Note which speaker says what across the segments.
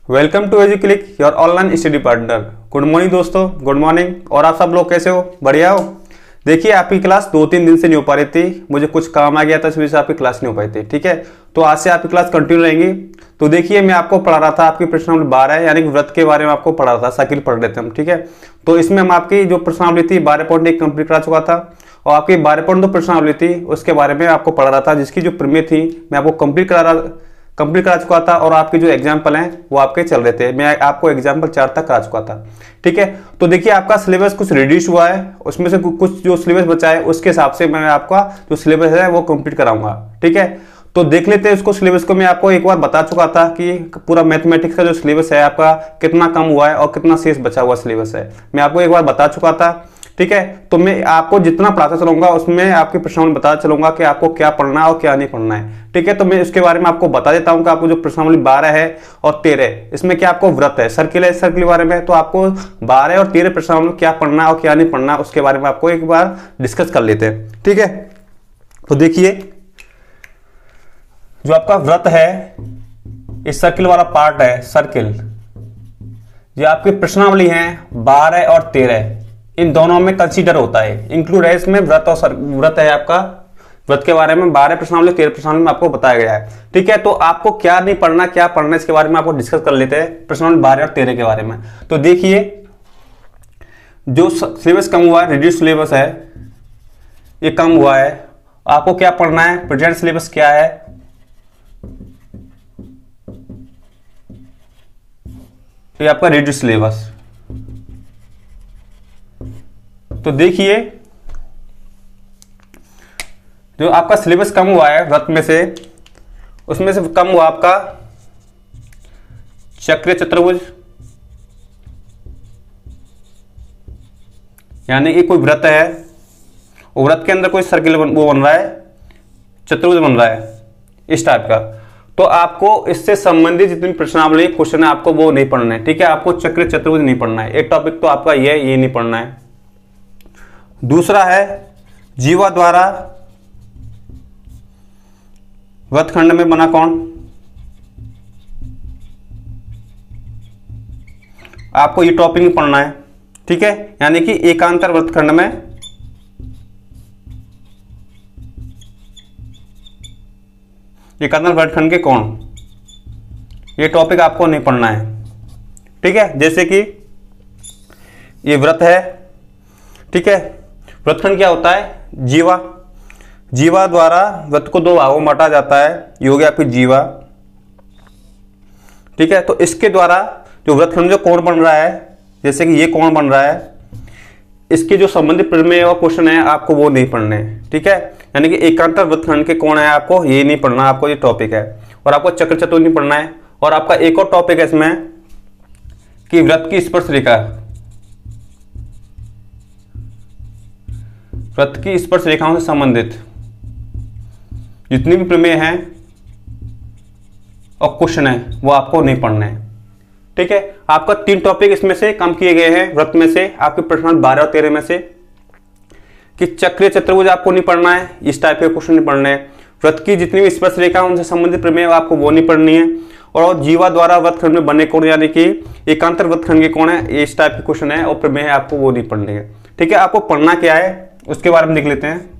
Speaker 1: Welcome to Educlick your online study partner. Good morning दोस्तों, good morning. और आप सब लोग कैसे हो? बढ़िया हो? देखिए, आपकी क्लास 2-3 दिन से नहीं हो पा रही थी, मुझे कुछ काम आ गया था, इस वजह से आपकी क्लास नहीं हो पाई थी। ठीक है, तो आज से आपकी क्लास कंटिन्यू रहेंगी। तो देखिए, मैं आपको पढ़ा रहा था आपकी प्रश्नावली 12 यानी कि व्रत के बारे में आपको पढ़ा रहा था, सर्किल पढ़ रहे थे हम। ठीक है, तो इसमें हम आपकी जो प्रश्नावली थी 12.1 कंप्लीट करा चुका था और आपकी 12.2 प्रश्नावली थी उसके बारे में आपको पढ़ा रहा था, जिसकी जो प्रमेय थी मैं आपको कंप्लीट करा चुका था और आपके जो एग्जाम्पल हैं वो आपके चल रहे थे। मैं आपको एग्जाम्पल 4 तक करा चुका था। ठीक है, तो देखिए आपका सिलेबस कुछ रिड्यूस हुआ है, उसमें से कुछ जो सिलेबस बचा है उसके हिसाब से मैं आपका जो सिलेबस है वो कंप्लीट कराऊंगा। ठीक है, तो देख लेते हैं उसको। सिलेबस को मैं आपको एक बार बता चुका था कि पूरा मैथमेटिक्स का जो सिलेबस है आपका कितना कम हुआ है और कितना शेष बचा हुआ सिलेबस है, मैं आपको एक बार बता चुका था। ठीक है, तो मैं आपको जितना पढ़ाता चलूंगा उसमें आपके प्रश्नावली बताता चलूंगा कि आपको क्या पढ़ना है और क्या नहीं पढ़ना है। ठीक है, तो मैं इसके बारे में आपको बता देता हूं कि आपको जो प्रश्नावली 12 है और 13 इसमें क्या आपको व्रत है, सर्किल है, सर्किल के बारे में। तो आपको 12 और 13 प्रश्नावली में क्या पढ़ना है और क्या नहीं पढ़ना उसके बारे में आपको एक बार डिस्कस कर लेते हैं। ठीक है, तो देखिए जो आपका व्रत है, इस सर्किल वाला पार्ट है सर्किल, जो आपकी प्रश्नावली है 12 और 13 इन दोनों में कंसीडर होता है, इंक्लूड है इसमें व्रत और व्रत है आपका। व्रत के बारे में 12 प्रश्नावली 13 प्रश्नावली में आपको बताया गया है। ठीक है, तो आपको क्या नहीं पढ़ना क्या पढ़ना इसके बारे में आपको डिस्कस कर लेते हैं प्रश्नावली 12 और 13 के बारे में। तो देखिए जो सिलेबस कम हुआ है, रिड्यूस सिलेबस है, ये कम हुआ है। आपको क्या पढ़ना है, प्रेजेंट सिलेबस क्या है, ये आपका रिड्यूस सिलेबस। तो देखिए जो आपका सिलेबस कम हुआ है व्रत में से, उसमें से कम हुआ आपका चक्रीय चतुर्भुज, यानी कि कोई व्रत है और व्रत के अंदर कोई सर्किल वो बन रहा है, चतुर्भुज बन रहा है इस टाइप का। तो आपको इससे संबंधित जितनी प्रश्नावली क्वेश्चन है आपको वो नहीं पढ़ना है। ठीक है, आपको चक्रीय चतुर्भुज नहीं पढ़ना है। एक टॉपिक तो आपका ये नहीं पढ़ना है। दूसरा है जीवा द्वारा वृत्तखंड में बना कौन, आपको ये टॉपिक पढ़ना है। ठीक है, यानी कि एकांतर वृत्तखंड में एकांतर वृत्तखंड के कोण, ये टॉपिक आपको नहीं पढ़ना है। ठीक है, जैसे कि ये व्रत है। ठीक है, वृत्तखंड क्या होता है, जीवा, जीवा द्वारा वृत्त को 2 भागों में बांटा जाता है, ये हो गया आपकी जीवा। ठीक है, तो इसके द्वारा जो वृत्तखंड जो कोण बन रहा है, जैसे कि ये कोण बन रहा है, इसके जो संबंधित प्रमेय और क्वेश्चन है आपको वो नहीं पढ़ने। ठीक है, यानी कि एकांतर वृत्तखंड के कोण है आपको ये नहीं पढ़ना, आपको ये टॉपिक है। और आपको चक्र चतुर्भुज नहीं पढ़ना है। और आपका एक और टॉपिक है इसमें कि वृत्त की स्पर्श रेखा, वृत्त की स्पर्श रेखाओं से संबंधित जितनी भी प्रमेय हैं और क्वेश्चन है वो आपको नहीं पढ़ना है। ठीक है, आपका 3 टॉपिक इसमें से कम किए गए हैं व्रत में से, आपके प्रश्न 12 और 13 में से, कि चक्रीय चतुर्भुज आपको नहीं पढ़ना है, इस टाइप के क्वेश्चन नहीं पढ़ने हैं। व्रत की जितनी भी स्पर्श रेखा उनसे संबंधित प्रमेय आपको वो नहीं पढ़नी है। और जीवा द्वारा वृत्तखंड में बने कोण यानी कि एकांतर वृत्तखंड के कोण है, इस टाइप के क्वेश्चन है और प्रमेय आपको वो नहीं पढ़ने है। ठीक है, आपको पढ़ना क्या है उसके बारे में देख लेते हैं।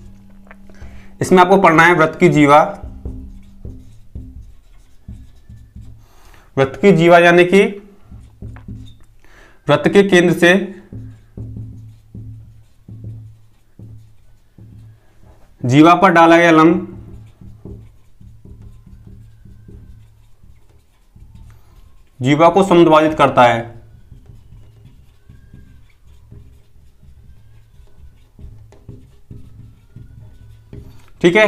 Speaker 1: इसमें आपको पढ़ना है व्रत की जीवा, व्रत की जीवा यानी कि वृत्त के केंद्र से जीवा पर डाला गया लंब जीवा को समद्विभाजित करता है। ठीक है,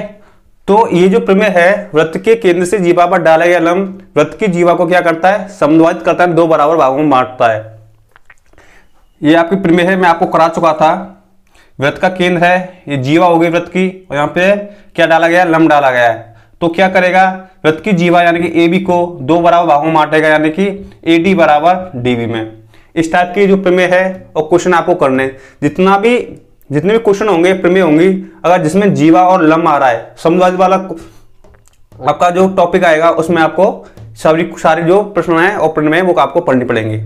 Speaker 1: तो ये जो प्रमेय है वृत्त के केंद्र से जीवा पर डाला गया लंब वृत्त की जीवा को क्या करता है, समद्विभाजित करता है, 2 बराबर भागों में बांटता है। ये आपकी प्रमेय है, मैं आपको करा चुका था। वृत्त का केंद्र है, ये जीवा हो गई वृत्त की, और यहाँ पे क्या डाला गया, लंब डाला गया है। तो क्या करेगा, वृत्त की जीवा यानी कि ए बी को 2 बराबर भागों में बांटेगा, यानी कि ए डी बराबर डी बी में। इस टाइप की जो प्रमेय है और क्वेश्चन आपको करने, जितने भी क्वेश्चन होंगे प्रमेय होंगी, अगर जिसमें जीवा और लंब आ रहा है, समद्विभाजित वाला आपका जो टॉपिक आएगा उसमें आपको सारी जो प्रश्न है और प्रमेय वो आपको पढ़नी पड़ेंगे,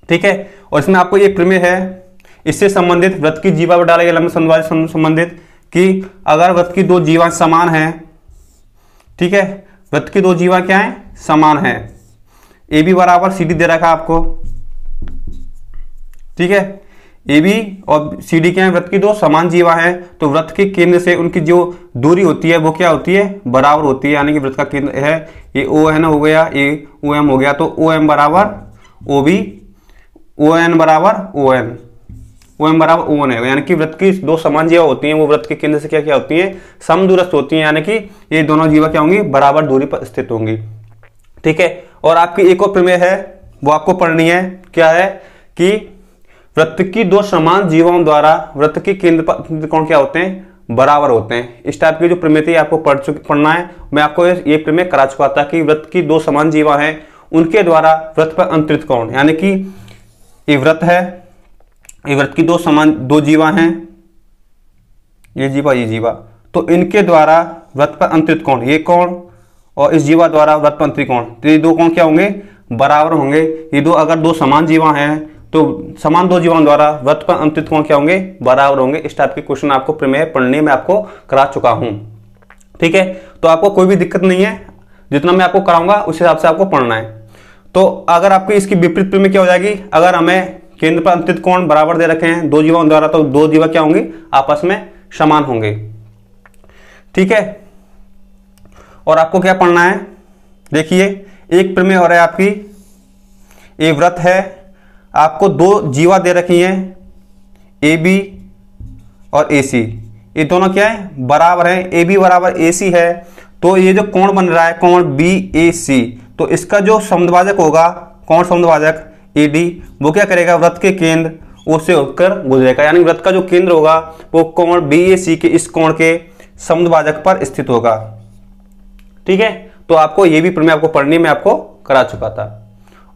Speaker 1: ठीक है। और इसमें आपको एक प्रमेय है, इससे संबंधित वृत्त की जीवा पर डाला गया लंब समद्वार से संबंधित कि अगर वृत्त की दो जीवा समान है, ठीक है, वृत्त की दो जीवा क्या है, समान है, ए बी बराबर सी डी दे रखा है आपको, ठीक है, ए बी और सी डी क्या है, वृत्त की दो समान जीवा है, तो वृत्त के केंद्र से उनकी जो दूरी होती है वो क्या होती है, बराबर होती है। यानी कि वृत्त का केंद्र है ये ओ है ना, हो गया ए ओ एम हो गया, तो ओ एम बराबर ओ बी, ओ एन बराबर ओ एन, ओ एम बराबर ओ एन है। यानी कि वृत्त की दो समान जीवा होती हैं वो वृत्त के केंद्र से क्या क्या होती हैं, समदूरस्थ होती हैं, यानी कि ये दोनों जीवा क्या होंगी, बराबर दूरी पर स्थित होंगी, ठीक है। और आपकी एक और प्रमेय है वो आपको पढ़नी है, क्या है कि वृत्त की दो समान जीवाओं द्वारा वृत्त के केंद्र पर कोण क्या होते हैं, बराबर होते हैं। इस टाइप की जो प्रमेय थी आपको पढ़ना है। मैं आपको ये प्रमेय करा चुका था कि वृत्त की दो समान जीवा हैं उनके द्वारा वृत्त पर अंतरित कोण, यानी कि ये वृत्त है, ये वृत्त की दो समान दो जीवा हैं, ये जीवा, तो इनके द्वारा वृत्त पर अंतरित कोण ये कोण और इस जीवा द्वारा वृत्त पर अंतरित कोण, तो ये दो कोण क्या होंगे, बराबर होंगे। ये दो अगर दो समान जीवा हैं तो समान दो जीवाओं द्वारा वृत्त पर अंतरित कोण क्या होंगे, बराबर होंगे। इस टाइप के क्वेश्चन आपको प्रमेय पढ़ने में आपको करा चुका हूं, ठीक है। तो आपको कोई भी दिक्कत नहीं है, जितना मैं आपको कराऊंगा उस हिसाब से आपको पढ़ना है। तो अगर आपकी इसकी विपरीत प्रमेय क्या हो जाएगी, अगर हमें केंद्र पर अंतरित कोण बराबर दे रखे हैं दो जीवाओं द्वारा, तो दो जीवा क्या होंगे, आपस में समान होंगे, ठीक है। और आपको क्या पढ़ना है, देखिए एक प्रमेय और है आपकी, ये वृत्त है, आपको दो जीवा दे रखी हैं ए बी और ए सी, ये दोनों क्या है, बराबर है, ए बी बराबर ए सी है, तो ये जो कोण बन रहा है कोण बी ए सी, तो इसका जो समद्वाजक होगा कोण समद्वाजक ए डी, वो क्या करेगा, वृत्त के केंद्र उससे होकर गुजरेगा, यानी वृत्त का जो केंद्र होगा वो कोण बी ए सी के इस कोण के समद्वाजक पर स्थित होगा, ठीक है। तो आपको ये भी प्रमेय आपको पढ़ने में आपको करा चुका था,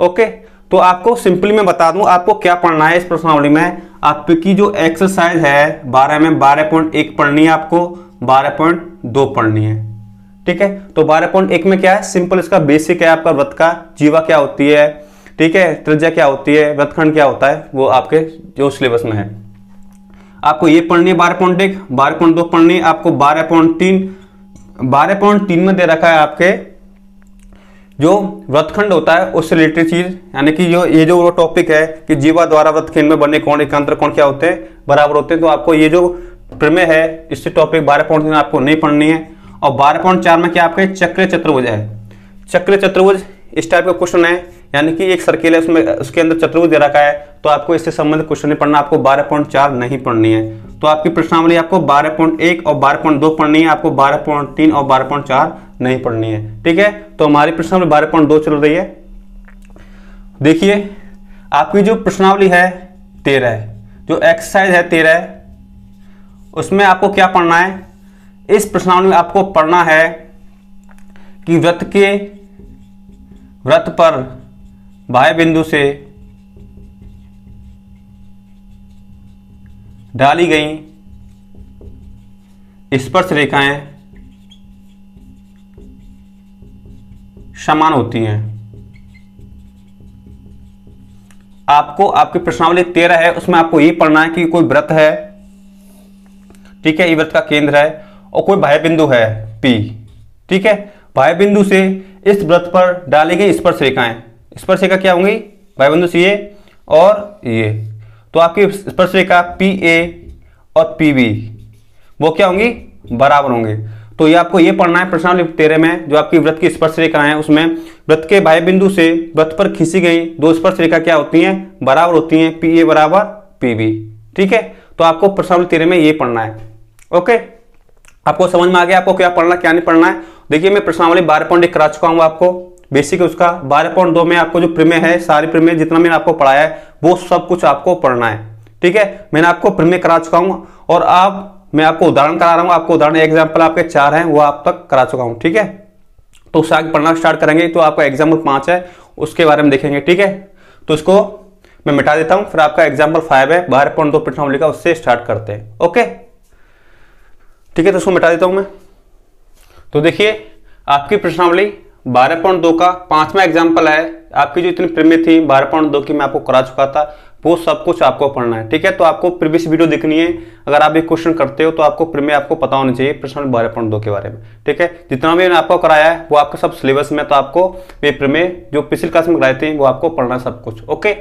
Speaker 1: ओके। तो आपको सिंपली मैं बता दूं आपको क्या पढ़ना है इस प्रश्नावली में। आपकी जो एक्सरसाइज है 12 में 12.1 पढ़नी है, आपको 12.2 पढ़नी है, ठीक है। तो 12.1 में क्या है, सिंपल इसका बेसिक है, आपका वृत्त का जीवा क्या होती है, ठीक है, त्रिज्या क्या होती है, वृत्तखंड क्या होता है, वो आपके जो सिलेबस में है आपको ये पढ़नी है 12.1। 12.2 पढ़नी है आपको 12.3। 12.3 में दे रखा है आपके जो वृत्तखंड होता है उससे रिलेटेड चीज, यानी कि ये जो टॉपिक है कि जीवा द्वारा वृत्तखंड में बने कोण एकांतर कोण क्या होते हैं, बराबर होते हैं। तो आपको ये जो प्रमेय है इससे टॉपिक 12.3 आपको नहीं पढ़नी है। और 12.4 में क्या आपके चक्र चतुर्भुज है, चक्र चतुर्भुज इस टाइप का क्वेश्चन है, यानी कि एक सर्किल है उसमें उसके अंदर चतुर्भुज दे रखा है, तो आपको इससे संबंधित क्वेश्चन नहीं पढ़ना, आपको 12.4 नहीं पढ़नी है। तो आपकी प्रश्नावली आपको 12.1 और 12.2 पढ़नी है, आपको 12.3 और 12.4 नहीं पढ़नी है, ठीक है। तो हमारी प्रश्नावली 12.2 चल रही है। देखिए आपकी जो प्रश्नावली है 13, जो एक्सरसाइज है 13, उसमें आपको क्या पढ़ना है, इस प्रश्नावली में आपको पढ़ना है कि वृत्त पर बाह्य बिंदु से डाली गई स्पर्श रेखाएं समान होती हैं। आपको आपकी प्रश्नावली 13 है, उसमें आपको ये पढ़ना है कि कोई वृत्त है, ठीक है, ये वृत्त का केंद्र है और कोई बाह्य बिंदु है P, ठीक है। बाह्य बिंदु से इस वृत्त पर डाली गई स्पर्श रेखाएं, स्पर्श रेखा क्या होंगी, बाह्य बिंदु से ये और ये, तो आपकी स्पर्श रेखा PA और PB वो क्या होंगी, बराबर होंगे। तो ये आपको ये पढ़ना है प्रश्नावली 13 में, जो आपकी वृत्त की स्पर्श रेखा है उसमें वृत्त के बाह्य बिंदु से वृत्त पर खींची गई दो स्पर्श रेखा क्या होती हैं, बराबर होती हैं, PA बराबर PB, ठीक है। तो आपको प्रश्नावली 13 में ये पढ़ना है, ओके। आपको समझ में आ गया आपको क्या पढ़ना क्या नहीं पढ़ना है। देखिए मैं प्रश्नावली 12.1 करा चुका हूं आपको बेसिक उसका। 12.2 में आपको जो प्रमेय है सारी प्रमेय जितना मैंने आपको पढ़ाया है वो सब कुछ आपको पढ़ना है, ठीक है। मैंने आपको प्रमेय करा चुका हूं और अब मैं आपको उदाहरण करा रहा हूं, आपको उदाहरण एग्जाम्पल आपके 4 हैं वो आप तक करा चुका हूं, ठीक है। तो उससे आगे पढ़ना स्टार्ट करेंगे, तो आपका एग्जाम्पल 5 है उसके बारे में देखेंगे, ठीक है। तो इसको मैं मिटा देता हूं, फिर आपका एग्जाम्पल 5 है 12.2 प्रश्नावली का, उससे स्टार्ट करते हैं, ओके, ठीक है। तो उसको मिटा देता हूं मैं। तो देखिए आपकी प्रश्नावली 12.2 का 5वां एग्जाम्पल है। आपकी जो इतनी प्रीमियम थी 12.2 की मैं आपको करा चुका था, वो सब कुछ आपको पढ़ना है। ठीक है, तो आपको प्रीवियस वीडियो देखनी है। अगर आप एक क्वेश्चन करते हो तो आपको प्रीमियम आपको पता होना चाहिए प्रश्न 12.2 के बारे में। ठीक है, जितना भी मैंने आपको कराया है वो आपका सब सिलेबस में, तो आपको ये प्रीमियम जो पिछली क्लास में कराए थे वो आपको पढ़ना है सब कुछ। ओके,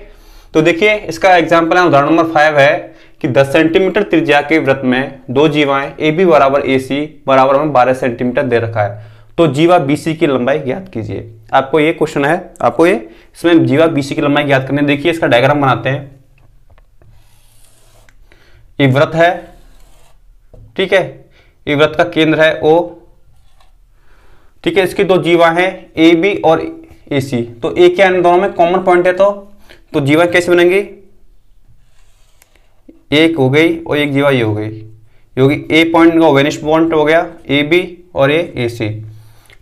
Speaker 1: तो देखिए इसका एग्जाम्पल है, उदाहरण नंबर 5 है कि 10 सेंटीमीटर त्रिज्या के वृत्त में दो जीवाएं ए बी बराबर ए सी बराबर में 12 सेंटीमीटर दे रखा है, तो जीवा बीसी की लंबाई ज्ञात कीजिए। आपको ये क्वेश्चन है, आपको ये इसमें जीवा बीसी की लंबाई ज्ञात करनी है। देखिए इसका डायग्राम बनाते हैं। ये वृत्त है, ठीक है, ये वृत्त का केंद्र है ओ, ठीक है, इसकी दो जीवा हैं ए बी और ए सी, तो ए क्या इन दोनों में कॉमन पॉइंट है, तो जीवा कैसे बनेंगी, एक हो गई और एक जीवा ये हो गई, ये होगी ए पॉइंट का वेनिश पॉइंट हो गया ए बी और ए सी।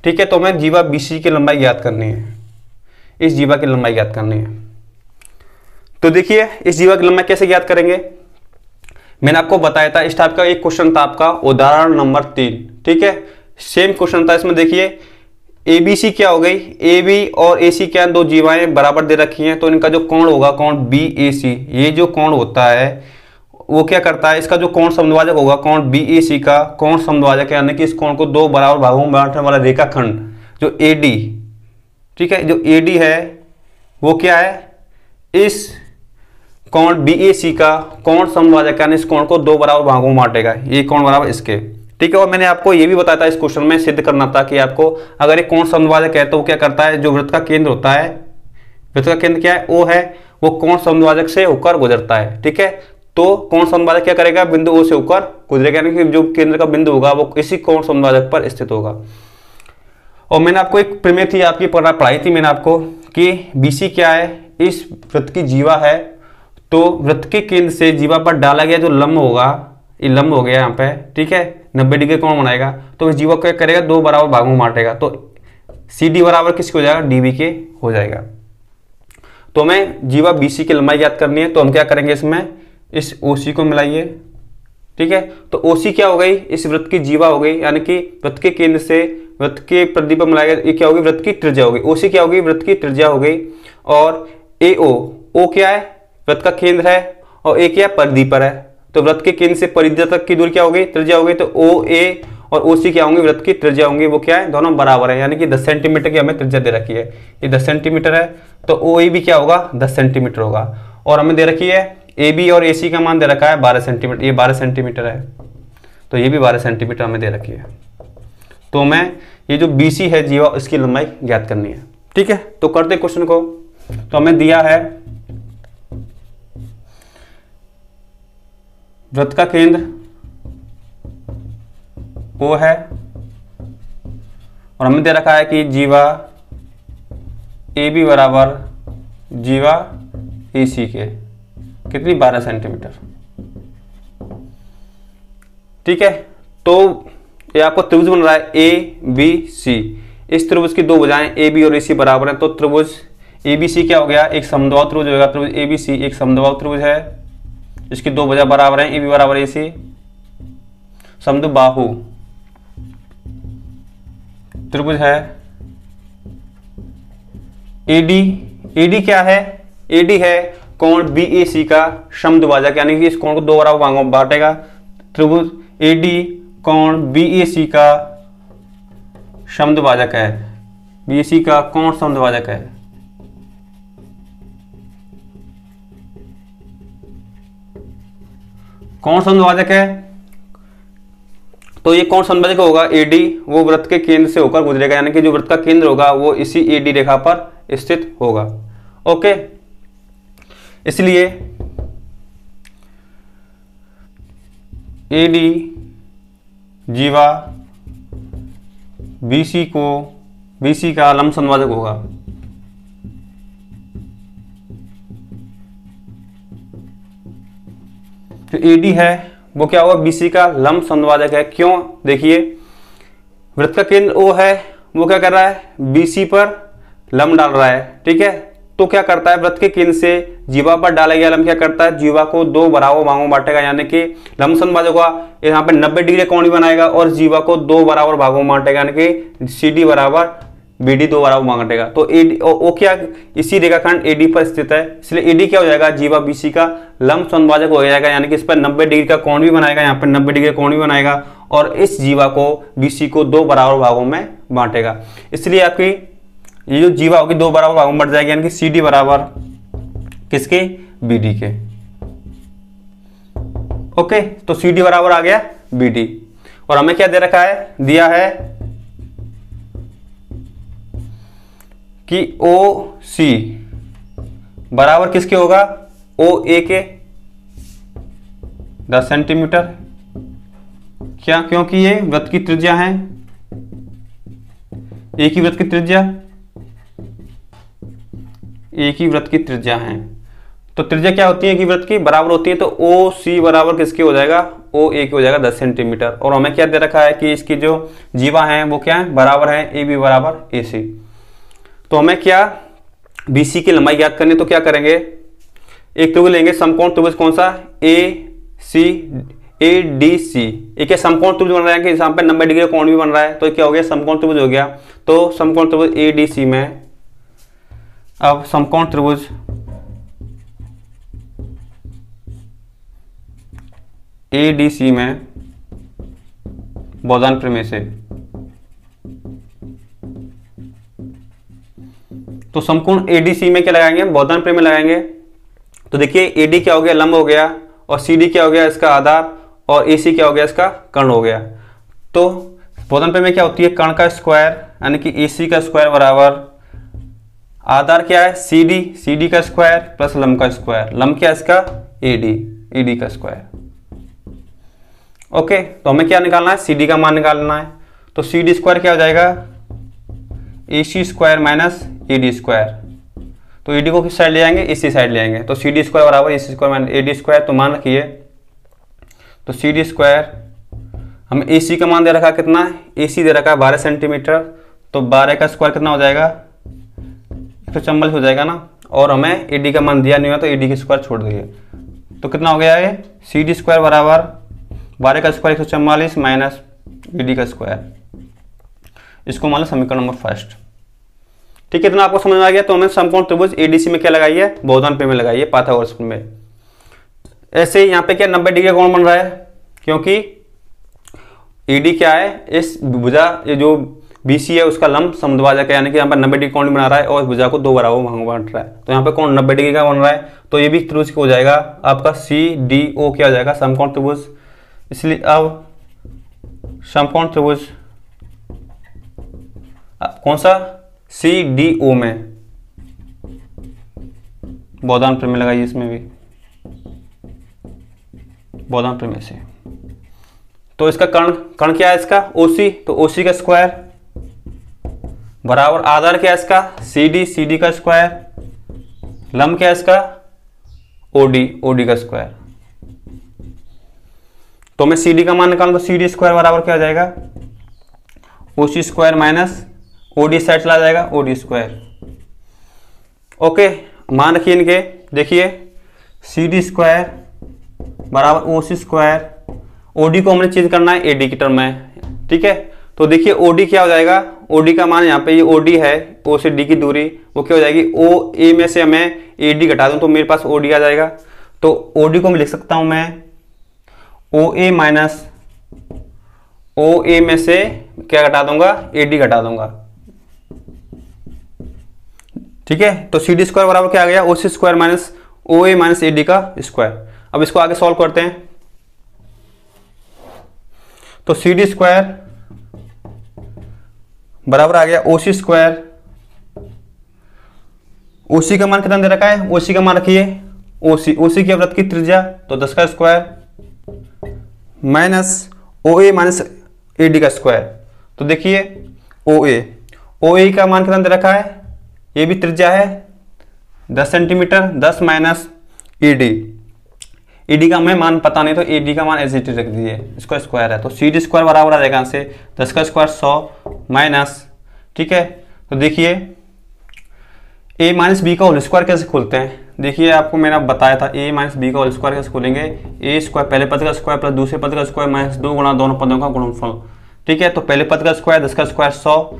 Speaker 1: ठीक है, तो हमें जीवा बीसी की लंबाई ज्ञात करनी है, इस जीवा की लंबाई ज्ञात करनी है। तो देखिए इस जीवा की लंबाई कैसे ज्ञात करेंगे, मैंने आपको बताया था इस टाइप का एक क्वेश्चन था आपका उदाहरण नंबर 3। ठीक है, सेम क्वेश्चन था इसमें। देखिए एबीसी क्या हो गई, ए बी और ए सी क्या, दो जीवाएं बराबर दे रखी हैं, तो इनका जो कोण होगा कोण बी ए सी, ये जो कोण होता है वो क्या करता है, इसका जो कोण समद्विभाजक होगा कोण बी ए सी का कोण समद्विभाजक, यानी कि इस कोण को दो बराबर भागों में बांटने वाला रेखाखंड जो ए डी, ठीक है, जो ए डी है वो क्या है, इस कोण बी ए सी का कोण समद्विभाजक, यानी इस कोण को दो बराबर भागों में बांटेगा, ये कोण बराबर इसके। ठीक है, और मैंने आपको ये भी बताया था इस क्वेश्चन में सिद्ध करना था कि आपको अगर एक कोण समद्विभाजक है तो वो क्या करता है, जो वृत्त का केंद्र होता है, वृत्त का केंद्र क्या है ओ है, वो कोण समद्विभाजक से होकर गुजरता है। ठीक है, तो कोण समद्विभाजक क्या करेगा, बिंदु ओ से होकर गुजरेगा, यानी कि जो केंद्र का बिंदु होगा वो इसी कोण समद्विभाजक पर स्थित होगा। और मैंने आपको एक प्रीमियम थी आपकी पढ़ाई थी मैंने आपको कि बीसी क्या है, इस वृत्त की जीवा है, तो वृत्त के केंद्र से जीवा पर डाला गया जो लंब होगा, ये लंब हो गया यहाँ पे, ठीक है, 90 डिग्री कोण बनाएगा, तो इस जीवा को क्या करेगा, दो बराबर भागों में बांटेगा, तो सी डी बराबर किसके हो जाएगा, डीबी के हो जाएगा। तो हमें जीवा बीसी की लंबाई ज्ञात करनी है, तो हम क्या करेंगे, इसमें इस ओसी को मिलाइए। ठीक है, तो ओसी क्या हो गई, इस वृत्त की जीवा हो गई, यानी कि वृत्त के केंद्र से वृत्त के परिधि पर मिलाएगा, ये क्या होगी, वृत्त की त्रिज्या हो गई, ओसी क्या होगी, वृत्त की त्रिज्या हो गई। और ए ओ क्या है, वृत्त का केंद्र है, और ए क्या परिधि पर है, तो वृत्त के केंद्र से परिधि तक की दूरी क्या हो गई, त्रिज्या हो गई, तो ओ ए और ओ सी क्या होंगे, वृत्त की त्रिज्या होंगी, वो क्या है, दोनों बराबर है, यानी कि 10 सेंटीमीटर की हमें त्रिज्या दे रखी है, ये 10 सेंटीमीटर है, तो ओ ए भी क्या होगा, 10 सेंटीमीटर होगा, और हमें दे रखी है ए बी और ए सी का मान दे रखा है 12 सेंटीमीटर, ये 12 सेंटीमीटर है, तो ये भी 12 सेंटीमीटर हमें दे रखी है। तो हमें ये जो बी सी है जीवा, इसकी लंबाई ज्ञात करनी है। ठीक है, तो करते क्वेश्चन को। तो हमें दिया है वृत्त का केंद्र O है, और हमें दे रखा है कि जीवा ए बी बराबर जीवा ए सी के कितनी, 12 सेंटीमीटर। ठीक है, तो ये आपको त्रिभुज बन रहा है ए बी सी, इस त्रिभुज की दो भुजाएं ए बी और ए सी बराबर है, तो त्रिभुज ए बी सी क्या हो गया, एक समद्विबाहु त्रिभुज होगा, त्रिभुज ए बी सी एक समद्विबाहु त्रिभुज है, इसकी दो भुजा बराबर है, ए बी बराबर ए सी, समद्विबाहु त्रिभुज है। एडी क्या है, एडी है कोण बी ए सी का समद्विभाजक, यानी कि इस कोण को दो बराबर भागों में बांटेगा, त्रिभुज एडी कोण बी ए सी का समद्विभाजक है, बी ए सी का कोण समद्विभाजक है। कौन समद्विभाजक है, तो ये कौन समद्विभाजक होगा, एडी, वो वृत्त के केंद्र से होकर गुजरेगा, यानी कि जो वृत्त का केंद्र होगा वो इसी एडी रेखा पर स्थित होगा। ओके, इसलिए एडी जीवा बीसी का लंब समद्विभाजक होगा। जो एडी है वो क्या होगा, बीसी का लंब समद्विभाजक है। क्यों, देखिए वृत्त का केंद्र ओ है, वो क्या कर रहा है, बीसी पर लंब डाल रहा है। ठीक है, तो क्या करता है, वृत्त के केंद्र से जीवा पर डाला गया लंब क्या करता है, जीवा को दो बराबर भागों में बांटेगा, यानी कि लंब समद्विभाजक होगा, यहाँ पे 90 डिग्री कोण भी बनाएगा और जीवा को दो बराबर भागों में बांटेगा, यानी कि सी डी बराबर BD दो बराबर बांटेगा। तो AD ओ क्या इसी रेखाखंड AD पर स्थित है, इसलिए AD क्या हो जाएगा, जीवा BC का लंब समद्विभाजक हो जाएगा, यानी कि इस पर 90 डिग्री का कोण भी बनाएगा, यहाँ पर 90 डिग्री का कोण भी बनाएगा और इस जीवा को BC को दो बराबर भागों में बांटेगा। इसलिए आपकी ये जो जीवा होगी दो बराबर भागों में बढ़ जाएगी, यानी कि CD बराबर किसके, BD के। ओके, तो CD बराबर आ गया BD और हमें क्या दे रखा है, दिया है कि OC बराबर किसके होगा, OA के 10 सेंटीमीटर। क्या, क्योंकि ये वृत्त की त्रिज्या है, एक ही वृत्त की त्रिज्या, एक ही वृत्त की त्रिज्या है। तो त्रिज्या क्या होती है कि वृत्त की, बराबर होती है। तो OC बराबर किसके हो जाएगा, OA के हो जाएगा 10 सेंटीमीटर। और हमें क्या दे रखा है कि इसकी जो जीवा है वो क्या है, बराबर है AB बराबर AC। तो हमें क्या BC की लंबाई ज्ञात करनी, तो क्या करेंगे, एक त्रिभुज लेंगे, समकोण त्रिभुज कौन सा, ADC। एक समकोण त्रिभुज बन रहा है कि यहाँ पे 90 डिग्री का कोण भी बन रहा है, तो क्या हो गया, समकोण त्रिभुज हो गया। तो समकोण त्रिभुज ADC में, अब समकोण त्रिभुज ADC में बोधान प्रमेय से, तो समकोण ADC में क्या लगाएंगे, बोधान प्रमेय लगाएंगे। तो देखिए AD क्या हो गया, लंब हो गया, और CD क्या हो गया, इसका आधार, और AC क्या हो गया, इसका कर्ण हो गया। तो बोधान प्रमेय क्या होती है, कर्ण का स्क्वायर यानी कि AC का स्क्वायर बराबर आधार क्या है CD का स्क्वायर प्लस लंब का स्क्वायर, लंब क्या है इसका AD का स्क्वायर। ओके, तो हमें क्या निकालना है, CD का मान निकालना है। तो CD स्क्वायर क्या हो जाएगा, AC square minus AD square. तो AD को किस साइड ले जाएंगे, AC साइड ले जाएंगे। तो CD स्क्वायर बराबर AC square minus AD square. तो मान रखिए, तो CD स्क्वायर हमें AC का मान दे रखा कितना, AC दे रखा है 12 सेंटीमीटर। तो 12 का स्क्वायर कितना हो जाएगा, 144 हो जाएगा ना। और हमें AD का मान दिया नहीं हुआ, तो AD की स्क्वायर छोड़ दिए। तो कितना हो गया है, CD स्क्वायर बराबर 12 का स्क्वायर 144 माइनस AD का स्क्वायर। इसको मान लो समीकरण नंबर फर्स्ट। ठीक है, इतना आपको समझ में आ गया। तो हमें समकोण त्रिभुज ADC में क्या लगाई है, बोधान प्रमेय लगाई है, पाइथागोरस में। ऐसे यहाँ पे क्या 90 डिग्री का कोण बन रहा है, क्योंकि AD क्या है, इस भुजा ये जो BC है उसका लंब समद्विभाजक है, यानी कि यहाँ पर 90 डिग्री कोण बना रहा है और भुजा को दो बराबर भागों में बांट रहा है। तो यहाँ पे कोण 90 डिग्री का बन रहा है, तो ये भी त्रिभुज हो जाएगा आपका CDO क्या हो जाएगा, समकोण त्रिभुज। इसलिए अब समकोण त्रिभुज कौन सा, CDO में बोधान प्रमेय लगाइए, इसमें भी बोधान प्रमेय से। तो इसका कर्ण क्या है, इसका OC। तो OC का स्क्वायर बराबर आधार क्या है इसका, CD का स्क्वायर, लंब क्या है इसका, OD का स्क्वायर। तो मैं CD का मान निकालूं, तो CD स्क्वायर बराबर क्या हो जाएगा, OC square minus OD side चला जाएगा, OD स्क्वायर। ओके, मान रखिए इनके, देखिए CD स्क्वायर बराबर OC स्क्वायर, OD को हमने चेंज करना है AD की टर्म में। ठीक है, तो देखिए OD क्या हो जाएगा, OD का मान यहाँ पे ये OD है, O से D की दूरी, वो क्या हो जाएगी, OA में से हमें AD घटा दूं तो मेरे पास OD आ जाएगा। तो OD को मैं लिख सकता हूं मैं OA माइनस OA में से क्या घटा दूंगा, AD घटा दूंगा। ठीक है, तो CD स्क्वायर बराबर क्या आ गया, OC square minus OA minus AD का स्क्वायर। अब इसको आगे सॉल्व करते हैं। तो CD स्क्वायर बराबर आ गया OC स्क्वायर। OC का मान कितना दे रखा है, OC का मान रखिए OC की वृत्त की त्रिज्या, तो 10 का square minus OA minus AD का स्क्वायर। तो देखिए OA का मान कितना दे रखा है, ये भी त्रिज्या है 10 सेंटीमीटर, 10 माइनस AD का हमें मान पता नहीं, तो AD का मान ऐसे रख दीजिए, इसका स्क्वायर है। तो CD स्क्वायर बराबर आ जाएगा यहाँ से 10 का स्क्वायर 100 माइनस, ठीक है। तो देखिए A माइनस बी का होल स्क्वायर कैसे खोलते हैं, देखिए आपको मैंने बताया था A माइनस बी का होल स्क्वायर कैसे खोलेंगे, A स्क्वायर पहले पद का स्क्वायर प्लस दूसरे पद का स्क्वायर माइनस 2 गुणा दोनों पदों का गुणनफल। ठीक है, तो पहले पद का स्क्वायर 10 का स्क्वायर 100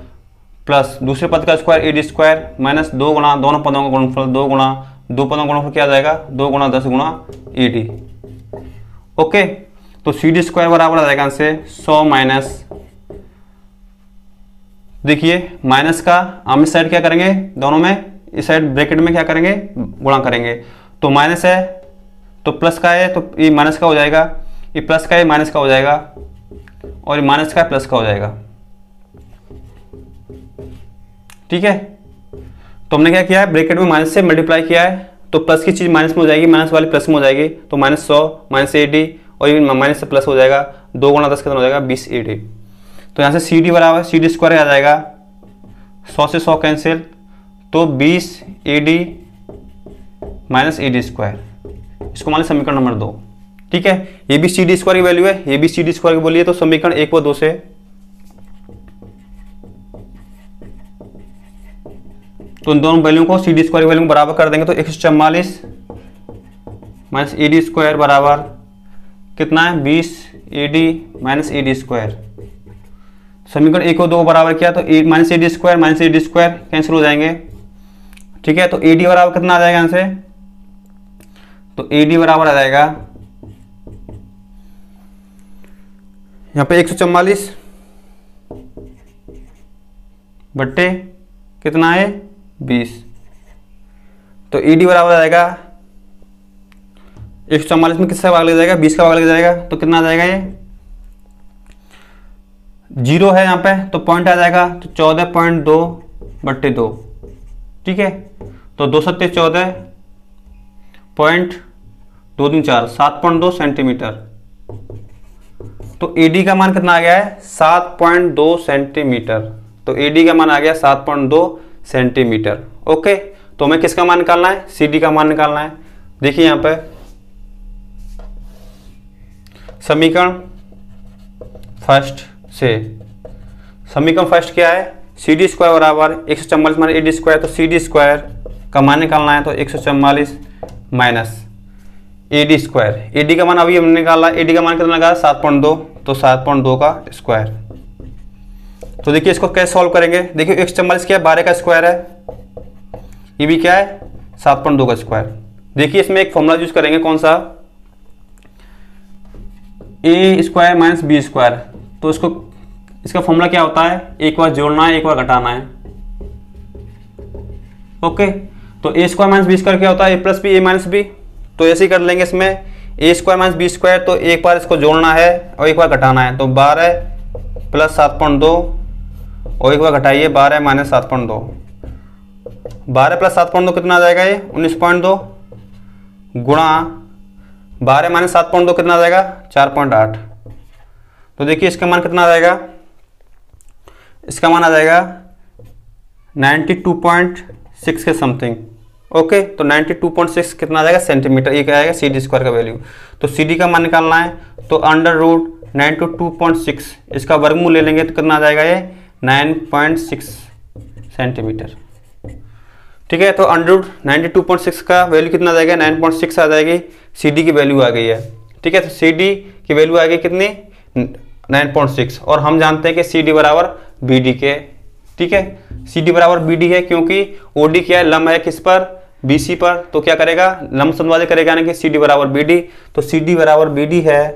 Speaker 1: प्लस दूसरे पद का स्क्वायर AD स्क्वायर माइनस 2 गुणा दोनों पदों का गुणनफल 2 गुणा 2 पदों का गुणनफल क्या आ जाएगा 2 गुणा 10 गुणा AD। ओके, तो CD स्क्वायर बराबर आ जाएगा से 100 माइनस, देखिए माइनस का हम इस साइड क्या करेंगे, दोनों में इस साइड ब्रैकेट में क्या करेंगे गुणा करेंगे, तो माइनस है तो प्लस का है तो ये माइनस का हो जाएगा, ये प्लस का है माइनस का हो जाएगा, और ये माइनस का प्लस का हो जाएगा। ठीक है, तो हमने क्या किया है ब्रैकेट में माइनस से मल्टीप्लाई किया है, तो प्लस की चीज माइनस में हो जाएगी, माइनस वाली प्लस में हो जाएगी, तो माइनस 100 माइनस AD और ये माइनस से प्लस हो जाएगा, 2 गुणा 10 कितना हो जाएगा 20 AD। तो यहाँ से CD बराबर CD स्क्वायर आ जाएगा 100 से 100 कैंसिल, तो 20 AD माइनस AD स्क्वायर, इसको मान लीजिए समीकरण नंबर 2। ठीक है, ये भी CD स्क्वायर की वैल्यू है, ये भी CD स्क्वायर की बोलिए, तो समीकरण 1 व 2 से तो इन दोनों वैल्यू को CD स्क्वायर की वैल्यू बराबर कर देंगे, तो 144 माइनस AD स्क्वायर बराबर कितना है 20 AD माइनस AD स्क्वायर। समीकरण 1 और 2 बराबर किया तो माइनस AD स्क्वायर कैंसिल हो जाएंगे। ठीक है, तो AD बराबर कितना आ जाएगा यहाँ से, तो AD बराबर आ जाएगा यहाँ पे 144 बट्टे कितना है 20, तो AD बराबर आ जाएगा 144 में किसका भाग लग जाएगा 20 का भाग लग जाएगा, तो कितना आ जाएगा ये 0 है यहाँ पे, तो पॉइंट आ जाएगा, तो 14.2 बट्टे 2। ठीक है, तो 2 सत्ते 14 पॉइंट 2 3 4 7.2 सेंटीमीटर। तो AD का मान कितना आ गया है 7.2 सेंटीमीटर, तो AD का मान आ गया 7.2 सेंटीमीटर। ओके, तो हमें किसका मान निकालना है CD का मान निकालना है। देखिए यहाँ पे समीकरण फर्स्ट से, समीकरण फर्स्ट क्या है CD स्क्वायर बराबर 144 माइनस AD स्क्वायर, तो CD स्क्वायर का मान निकालना है, तो 144 माइनस AD स्क्वायर, AD का मान अभी हमने निकाला, AD का मान कितना लगा 7.2, तो 7.2 का स्क्वायर। तो देखिए इसको कैसे सॉल्व करेंगे, देखिए 144 क्या है 12 का स्क्वायर है, ये भी क्या है 7.2 का स्क्वायर। देखिए इसमें एक फॉर्मूला यूज करेंगे, कौन सा A square minus B square, तो इसका फॉर्मूला क्या होता है, एक बार जोड़ना है एक बार घटाना है। ओके, तो A square minus B square क्या होता है A plus B A minus B, तो ऐसे ही कर लेंगे इसमें A square minus B square, तो एक बार इसको जोड़ना है और एक बार घटाना है, तो 12 प्लस 7.2 और एक बार घटाइए 12 माइनस 7.2, 12 प्लस 7.2 कितना आ जाएगा ये 19.2 गुणा 12 माइनस 7.2 कितना आ जाएगा 4.8। तो देखिए इसका मान कितना आ जाएगा, इसका मान आ जाएगा 92.6 के समथिंग। ओके, तो 92.6 कितना आ जाएगा सेंटीमीटर, ये क्या आएगा CD स्क्वायर का वैल्यू। तो CD का मान निकालना है, तो अंडर रूट 92.6 इसका वर्गमूल ले लेंगे तो कितना आ जाएगा ये 9.6 सेंटीमीटर। ठीक है, तो अंडर रूट 92.6 का वैल्यू कितना आ जाएगा 9.6 आ जाएगी, CD की वैल्यू आ गई है। ठीक है, तो CD की वैल्यू आ गई कितनी 9.6, और हम जानते हैं कि CD बराबर BD के। ठीक है, CD बराबर BD है क्योंकि OD क्या है लंब है किस पर BC पर, तो क्या करेगा लंब समद्विभाजक करेगा, यानी कि CD बराबर BD, तो CD बराबर BD है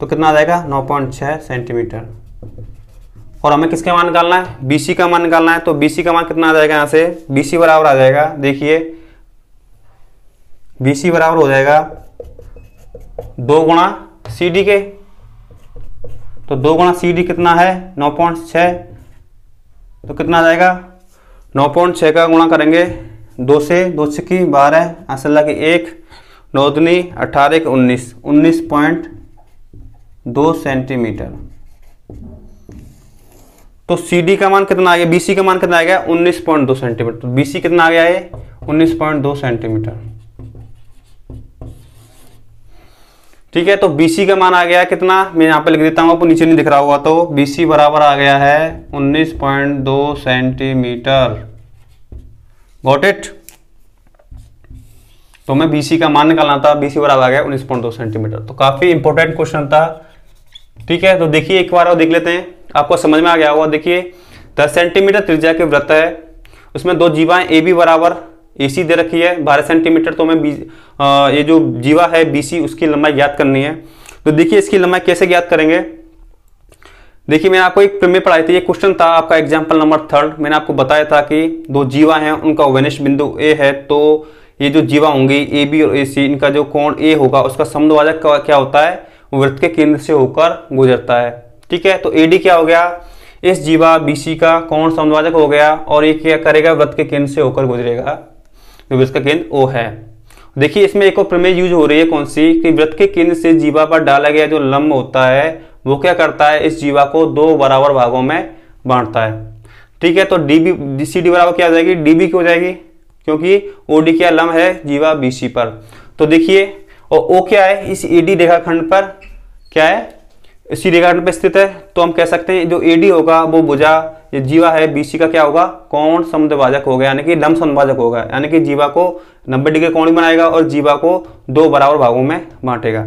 Speaker 1: तो कितना आ जाएगा 9.6 सेंटीमीटर। और हमें किसका मान निकालना है BC का मान निकालना है, तो BC का मान कितना आ जाएगा यहाँ से BC बराबर आ जाएगा, देखिए BC बराबर हो जाएगा 2 गुणा CD के, तो 2 गुणा CD कितना है 9.6, तो कितना आ जाएगा 9.6 का गुणा करेंगे 2 से, 2 छक्की 12 असला की 1 9 दूनी 18 के 19.2 सेंटीमीटर। तो CD का मान कितना आ गया, BC का मान कितना आ गया 19.2 सेंटीमीटर, तो BC कितना आ गया है 19.2 सेंटीमीटर। ठीक है, तो BC का मान आ गया कितना, मैं यहाँ पे लिख देता हूँ, आपको नीचे नहीं दिख रहा होगा, तो BC बराबर आ गया है 19.2 सेंटीमीटर। Got it. तो मैं BC का मान निकालना था, BC बराबर आ गया 19.2 सेंटीमीटर। तो काफी इंपॉर्टेंट क्वेश्चन था। ठीक है, तो देखिए एक बार और देख लेते हैं, आपको समझ में आ गया होगा। देखिए 10 सेंटीमीटर त्रिज्या के वृत्त है, उसमें दो जीवाएं ए बी बराबर AC दे रखी है 12 सेंटीमीटर। तो हमें ये जो जीवा है BC उसकी लंबाई ज्ञात करनी है। तो देखिए इसकी लंबाई कैसे ज्ञात करेंगे। देखिए मैंने आपको एक प्रमेय पढ़ाई थी, ये क्वेश्चन था आपका एग्जाम्पल नंबर 3। मैंने आपको बताया था कि दो जीवा हैं, उनका ओवेनिश बिंदु A है, तो ये जो जीवा होंगी AB और AC, इनका जो कोण A होगा उसका समद्विभाजक क्या होता है, वृत्त के केंद्र से होकर गुजरता है। ठीक है, तो AD क्या हो गया, इस जीवा BC का कोण समद्विभाजक हो गया, और ये क्या करेगा, वृत्त के केंद्र से होकर गुजरेगा, वृत्त का केंद्र O है। देखिए इसमें एक और प्रमेय यूज हो रही है, कौन सी, कि वृत्त के केंद्र से जीवा पर डाला गया जो लंब होता है वो क्या करता है, इस जीवा को दो बराबर भागों में बांटता है। ठीक है, तो DB CD बराबर क्या हो जाएगी, DB की हो जाएगी, क्योंकि OD क्या लंब है जीवा BC पर। तो देखिए, और O क्या है, इस AD रेखाखंड पर क्या है, इसी रेखाखंड पर स्थित है। तो हम कह सकते हैं जो AD होगा वो भुजा, ये जीवा है BC का क्या होगा, कोण समद्विभाजक होगा, यानी कि लंब समद्विभाजक होगा, यानी कि जीवा को 90 डिग्री कोण बनाएगा और जीवा को दो बराबर भागों में बांटेगा।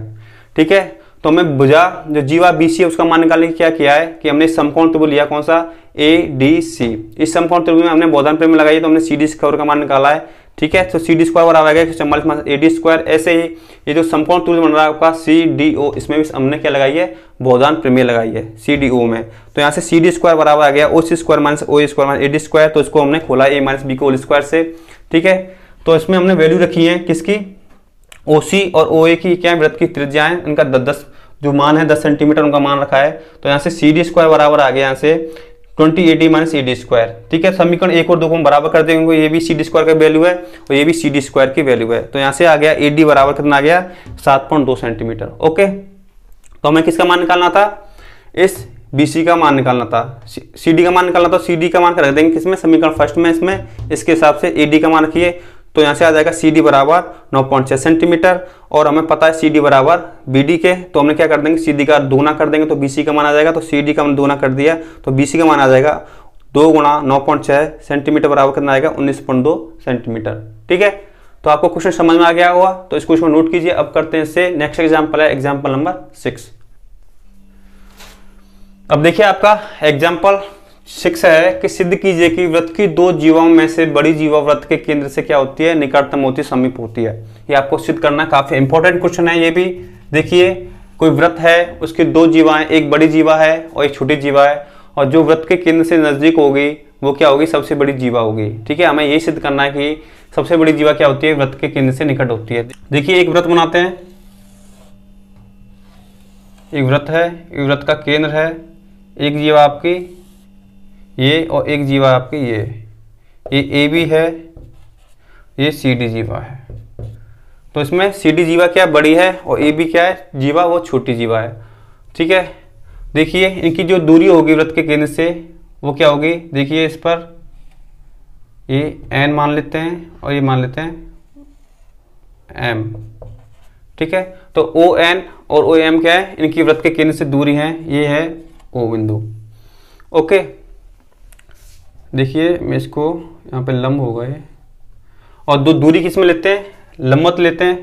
Speaker 1: ठीक है, तो हमें भुजा जो जीवा BC है उसका मान निकालने की क्या किया है कि हमने समकोण त्रिभुज लिया, कौन सा, ADC। इस समकोण त्रिभुज में हमने बोधान प्रमेय लगाई, तो हमने CD स्क्वायर का मान निकाला है। ठीक है, तो CD स्क्वायर बराबर आ गया 144 AD स्क्वायर। ऐसे ही ये जो समकोण त्रिभुज बन रहा है आपका CDO, इसमें भी हमने क्या लगाई है, बोधान प्रमेय लगाई है CDO में। तो यहाँ से CD स्क्वायर बराबर आ गया OC square minus OA square minus AD square. तो इसको हमने खोला A माइनस B को होल स्क्वायर से। ठीक है, तो इसमें हमने वैल्यू रखी है किसकी, OC और OA की, क्या है, वृत्त की त्रिज्या है, इनका 10 जो मान है 10 सेंटीमीटर उनका मान रखा है। तो यहाँ से CD स्क्वायर बराबर आ गया यहाँ से 20 AD माइनस AD स्क्वायर। ठीक है, समीकरण 1 और 2 को हम बराबर कर देंगे, ये भी CD स्क्वायर का वैल्यू है और ये भी CD स्क्वायर की वैल्यू है। तो यहाँ से आ गया AD बराबर कितना आ गया, 7.2 सेंटीमीटर। ओके, तो हमें किसका मान निकालना था, इस BC का मान निकालना था, CD का मान निकालना था। CD का मान रख देंगे किसमें, समीकरण फर्स्ट में, इसमें इसके हिसाब से AD का मान रखिए। तो यहाँ से आ जाएगा CD बराबर 9.6 सेंटीमीटर, और हमें पता है CD बराबर BD के, तो हमने क्या कर देंगे, CD का दोगुना कर देंगे तो BC का मान आ जाएगा। तो CD का हमने दोगुना कर दिया तो BC का मान आ जाएगा 2 गुणा 9.6 सेंटीमीटर बराबर कितना आएगा, 19.2 सेंटीमीटर। ठीक है, तो आपको क्वेश्चन समझ में आ गया होगा, तो इस क्वेश्चन को नोट कीजिए। अब करते हैं इससे नेक्स्ट एग्जाम्पल है एग्जाम्पल नंबर 6। अब देखिए आपका एग्जाम्पल 6 है कि सिद्ध कीजिए कि वृत्त की दो जीवाओं में से बड़ी जीवा वृत्त के केंद्र से क्या होती है, निकटतम होती है, समीप होती है। ये आपको सिद्ध करना, काफी इंपॉर्टेंट क्वेश्चन है ये भी। देखिए कोई वृत्त है, उसकी दो जीवाएं, एक बड़ी जीवा है और एक छोटी जीवा है, और जो वृत्त के केंद्र से नजदीक होगी वो क्या होगी, सबसे बड़ी जीवा होगी। ठीक है, हमें यही सिद्ध करना है कि सबसे बड़ी जीवा क्या होती है, वृत्त के केंद्र से निकट होती है। देखिए एक वृत्त बनाते हैं, एक वृत्त है, एक वृत्त का केंद्र है, एक जीवा आपकी ये और एक जीवा आपकी ये AB है, ये CD जीवा है। तो इसमें CD जीवा क्या बड़ी है और AB क्या है, जीवा वो छोटी जीवा है। ठीक है, देखिए इनकी जो दूरी होगी वृत्त के केंद्र से वो क्या होगी, देखिए इस पर ये N मान लेते हैं और ये मान लेते हैं M। ठीक है, तो ON और OM क्या है, इनकी वृत्त के केंद्र से दूरी है, ये है O बिंदु। ओके, देखिए मैं इसको यहाँ पे लंब होगा ये, और दो दूरी किस में लेते हैं, लंबवत लेते हैं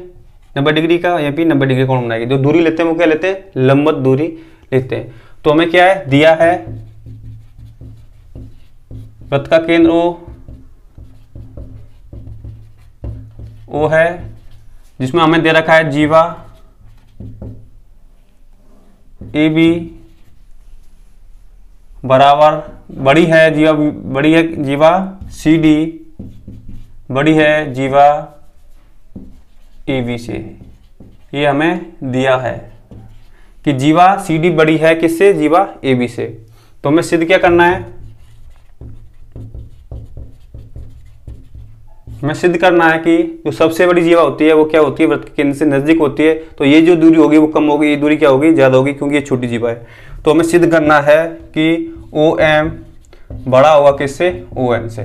Speaker 1: 90 डिग्री का, यहाँ भी 90 डिग्री कोण बनाएगी। जो दूरी लेते हैं वो क्या लेते हैं, लंबवत दूरी लेते हैं। तो हमें क्या है दिया है, वृत्त का केंद्र O है, जिसमें हमें दे रखा है जीवा AB बराबर बड़ी है जीवा, बड़ी है जीवा CD, बड़ी है जीवा AB से। ये हमें दिया है कि जीवा CD बड़ी है किससे, जीवा AB से। तो हमें सिद्ध क्या करना है, हमें सिद्ध करना है कि जो सबसे बड़ी जीवा होती है वो क्या होती है, वृत्त के केंद्र से नजदीक होती है। तो ये जो दूरी होगी वो कम होगी, ये दूरी क्या होगी, ज्यादा होगी, क्योंकि ये छोटी जीवा है। तो हमें सिद्ध करना है कि OM बड़ा होगा किससे, ON से।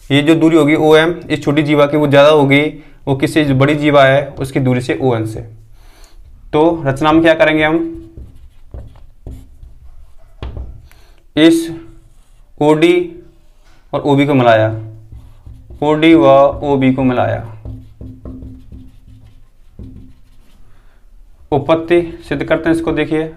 Speaker 1: ये जो दूरी होगी OM इस छोटी जीवा की वो ज्यादा होगी, वो किससे, जो बड़ी जीवा है उसकी दूरी से, ON से। तो रचना में क्या करेंगे हम, इस OD और OB को मिलाया, OD व OB को मिलाया, उपपत्ति सिद्ध करते हैं इसको। देखिए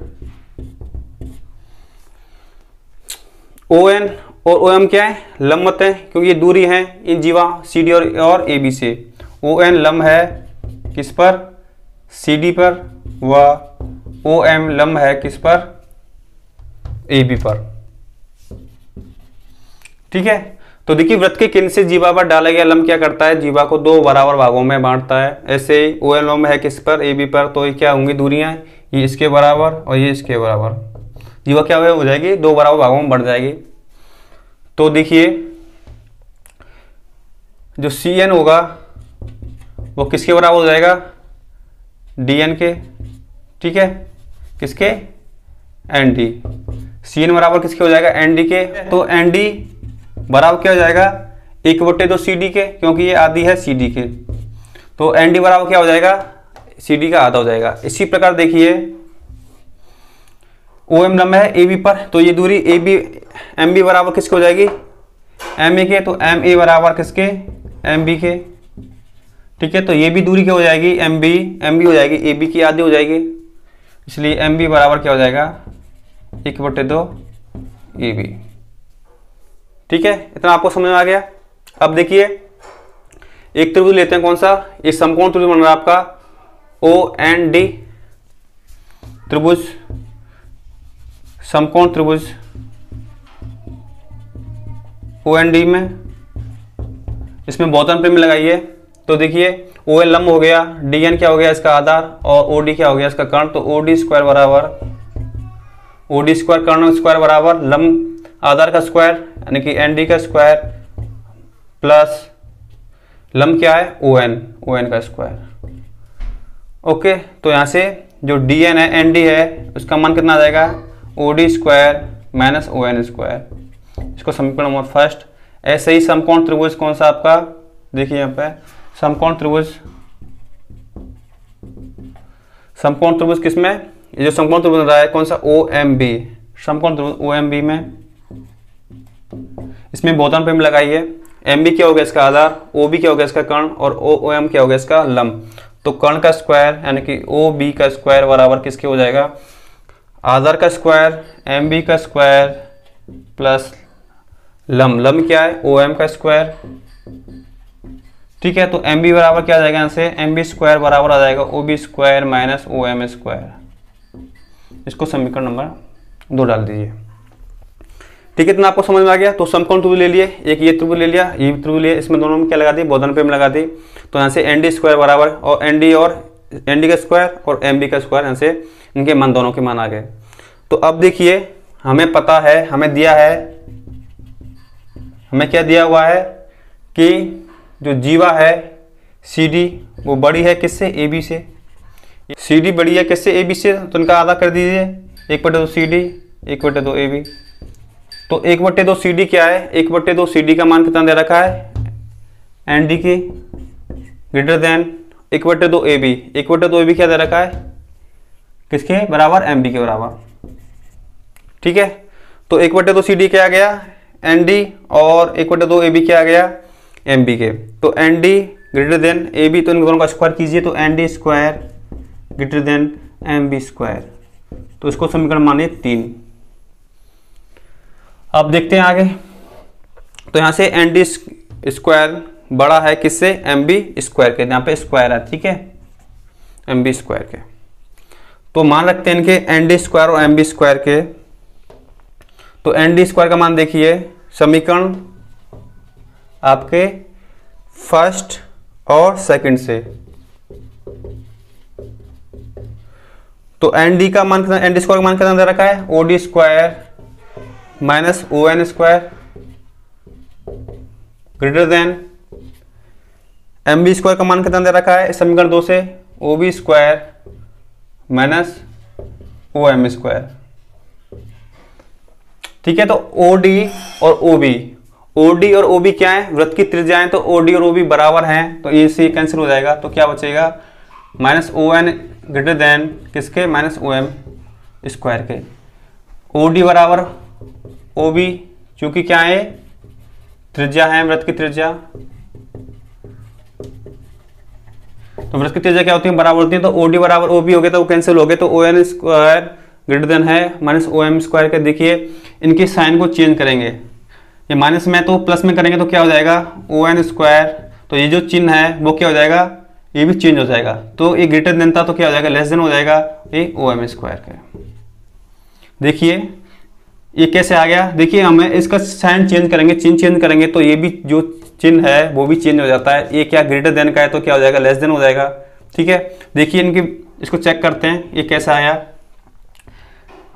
Speaker 1: ओ एन और ओ एम क्या है, लंब मत है, क्योंकि ये दूरी है इन जीवा सी डी और ए बी से। ओ एन लंब है किस पर, सी डी पर, व ओ एम लंब है किस पर, ए बी पर। ठीक है, तो देखिए वृत्त के केंद्र से जीवा पर डाला गया लंब क्या करता है, जीवा को दो बराबर भागों में बांटता है। ऐसे ही ओ एन लंब है किस पर, ए बी पर, तो ये क्या होंगी दूरियां, ये इसके बराबर और ये इसके बराबर। जीवा क्या हो जाएगी, दो बराबर भागों में बढ़ जाएगी। तो देखिए जो सी एन होगा वो किसके बराबर हो जाएगा, डी एन के। ठीक है, किसके, एन डी। सी एन बराबर किसके हो जाएगा, एन डी के। तो एन डी बराबर क्या हो जाएगा, 1/2 सी डी के, क्योंकि ये आधी है सी डी के। तो एन डी बराबर क्या हो जाएगा, सी डी का आधा हो जाएगा। इसी प्रकार देखिए ओ एम लंब है ए बी पर, तो ये दूरी ए बी एम बी बराबर किसके हो जाएगी, एम ए के। तो एम ए बराबर किसके, एम बी के। ठीक है, तो ये भी दूरी क्या हो जाएगी, एम बी हो जाएगी, ए बी की आधी हो जाएगी, इसलिए एम बी बराबर क्या हो जाएगा, 1/2 ए बी। ठीक है, इतना आपको समझ में आ गया। अब देखिए एक त्रिभुज लेते हैं, कौन सा, ये समकोण त्रिभुज बन रहा है आपका ओ एन डी त्रिभुज, समकोण त्रिभुज ओ एन डी में, इसमें बहुतन प्रेम लगाइए। तो देखिए ओ एन लंब हो गया, डी एन क्या हो गया इसका आधार, और ओ डी क्या हो गया इसका कर्ण। तो ओ डी स्क्वायर बराबर, ओ डी स्क्वायर कर्ण स्क्वायर बराबर लंब आधार का स्क्वायर यानी कि एन डी का स्क्वायर प्लस लंब क्या है, ओ एन का स्क्वायर। ओके, तो यहाँ से जो डी एन है, एन डी है, उसका मान कितना आ जाएगा, O D square minus O N square. इसको समीकरण नंबर फर्स्ट। ऐसे ही समकोण त्रिभुज कौन सा आपका, देखिए यहाँ पे समकोण त्रिभुज किसमें, ये जो समकोण त्रिभुज बन रहा है कौन सा, ओ एम बी, समकोण त्रिभुज ओ एम बी में, इसमें बहुतन प्रेम लगाइए। एम बी क्या हो गया इसका आधार, ओ बी क्या हो गया इसका कर्ण, और ओ एम क्या हो गया इसका लंब। तो कर्ण का स्क्वायर यानी कि ओ बी का स्क्वायर बराबर किसके हो जाएगा, आधार का स्क्वायर एम बी का स्क्वायर प्लस लंब क्या है, ओ एम का स्क्वायर। ठीक है, तो एम बी बराबर क्या आ जाएगा, यहाँ से एम बी स्क्वायर बराबर आ जाएगा O B square minus O M square. इसको समीकरण नंबर 2 डाल दीजिए। ठीक है, इतना आपको समझ में आ गया। तो समकोण त्रिभुज ले लिए, एक ये त्रिभुज ले लिया, ये त्रिभुज लिया, इसमें दोनों में क्या लगा दी, बहुतन प्रेम लगा दी। तो यहाँ से एन डी स्क्वायर बराबर, और एन डी का स्क्वायर और एम बी का स्क्वायर, यहाँ से इनके मान, दोनों के मान आ गए। तो अब देखिए हमें पता है, हमें दिया है, हमें क्या दिया हुआ है कि जो जीवा है सी डी वो बड़ी है किससे, ए बी से। सी डी बड़ी है किससे, ए बी से, तो इनका आधा कर दीजिए, 1/2 सी डी 1/2 ए बी। तो 1/2 सी डी क्या है, 1/2 सी डी का मान कितना दे रखा है, एन डी की greater than 1/2 A B. 1/2 A B क्या दे रखा है, किसके बराबर, एम बी के बराबर। ठीक है, तो 1/2 सी डी क्या आ गया, एन डी, और 1/2 ए बी क्या आ गया, एम बी के। तो N D greater than A B, तो इन दोनों का स्क्वायर कीजिए, तो N D square greater than M B square. तो इसको समीकरण मानिए 3। अब देखते हैं आगे। तो यहाँ से एन डी स्क्वायर बड़ा है किससे, एम बी स्क्वायर के, यहाँ पे स्क्वायर है। ठीक है, एम बी स्क्वायर के। तो मान रखते हैं इनके एन डी स्क्वायर और एम बी स्क्वायर के। तो एन डी स्क्वायर का मान देखिए, समीकरण आपके फर्स्ट और सेकंड से। तो एन डी का मान कितना, एन डी स्क्वायर का मान कितना दे रखा है, O D square minus O N square greater than M B square का मान कितना दे रखा है समीकरण 2 से, O B square minus O M square. ठीक है, तो ओ डी और ओ बी, ओ डी और ओ बी क्या है, वृत्त की त्रिज्याएं, तो ओ डी और ओ बी बराबर हैं, तो ये से कैंसिल हो जाएगा। तो क्या बचेगा, minus O N greater than किसके, माइनस ओ एम स्क्वायर के। ओ डी बराबर ओ बी, चूंकि क्या है, त्रिज्या है, वृत्त की त्रिज्या, तो वृत्त की त्रिज्या क्या होती है, बराबर होती है। तो ओ डी बराबर ओ बी हो गया, तो वो कैंसिल हो गया। तो O N square greater than है माइनस ओ एम स्क्वायर के। देखिए इनके साइन को चेंज करेंगे, ये माइनस में तो प्लस में करेंगे तो क्या हो जाएगा ON²। तो ये जो चिन्ह है वो क्या हो जाएगा, ये भी चेंज हो जाएगा। तो ये ग्रेटर देन था तो क्या हो जाएगा, लेस देन हो जाएगा ये OM² का। देखिए ये कैसे आ गया, देखिए हमें इसका साइन चेंज करेंगे, चिन्ह चेंज करेंगे तो ये भी जो चिन्ह है वो भी चेंज हो जाता है। ये क्या ग्रेटर देन का है तो क्या हो जाएगा, लेस देन हो जाएगा। ठीक है, देखिए इनके इसको चेक करते हैं ये कैसा आया।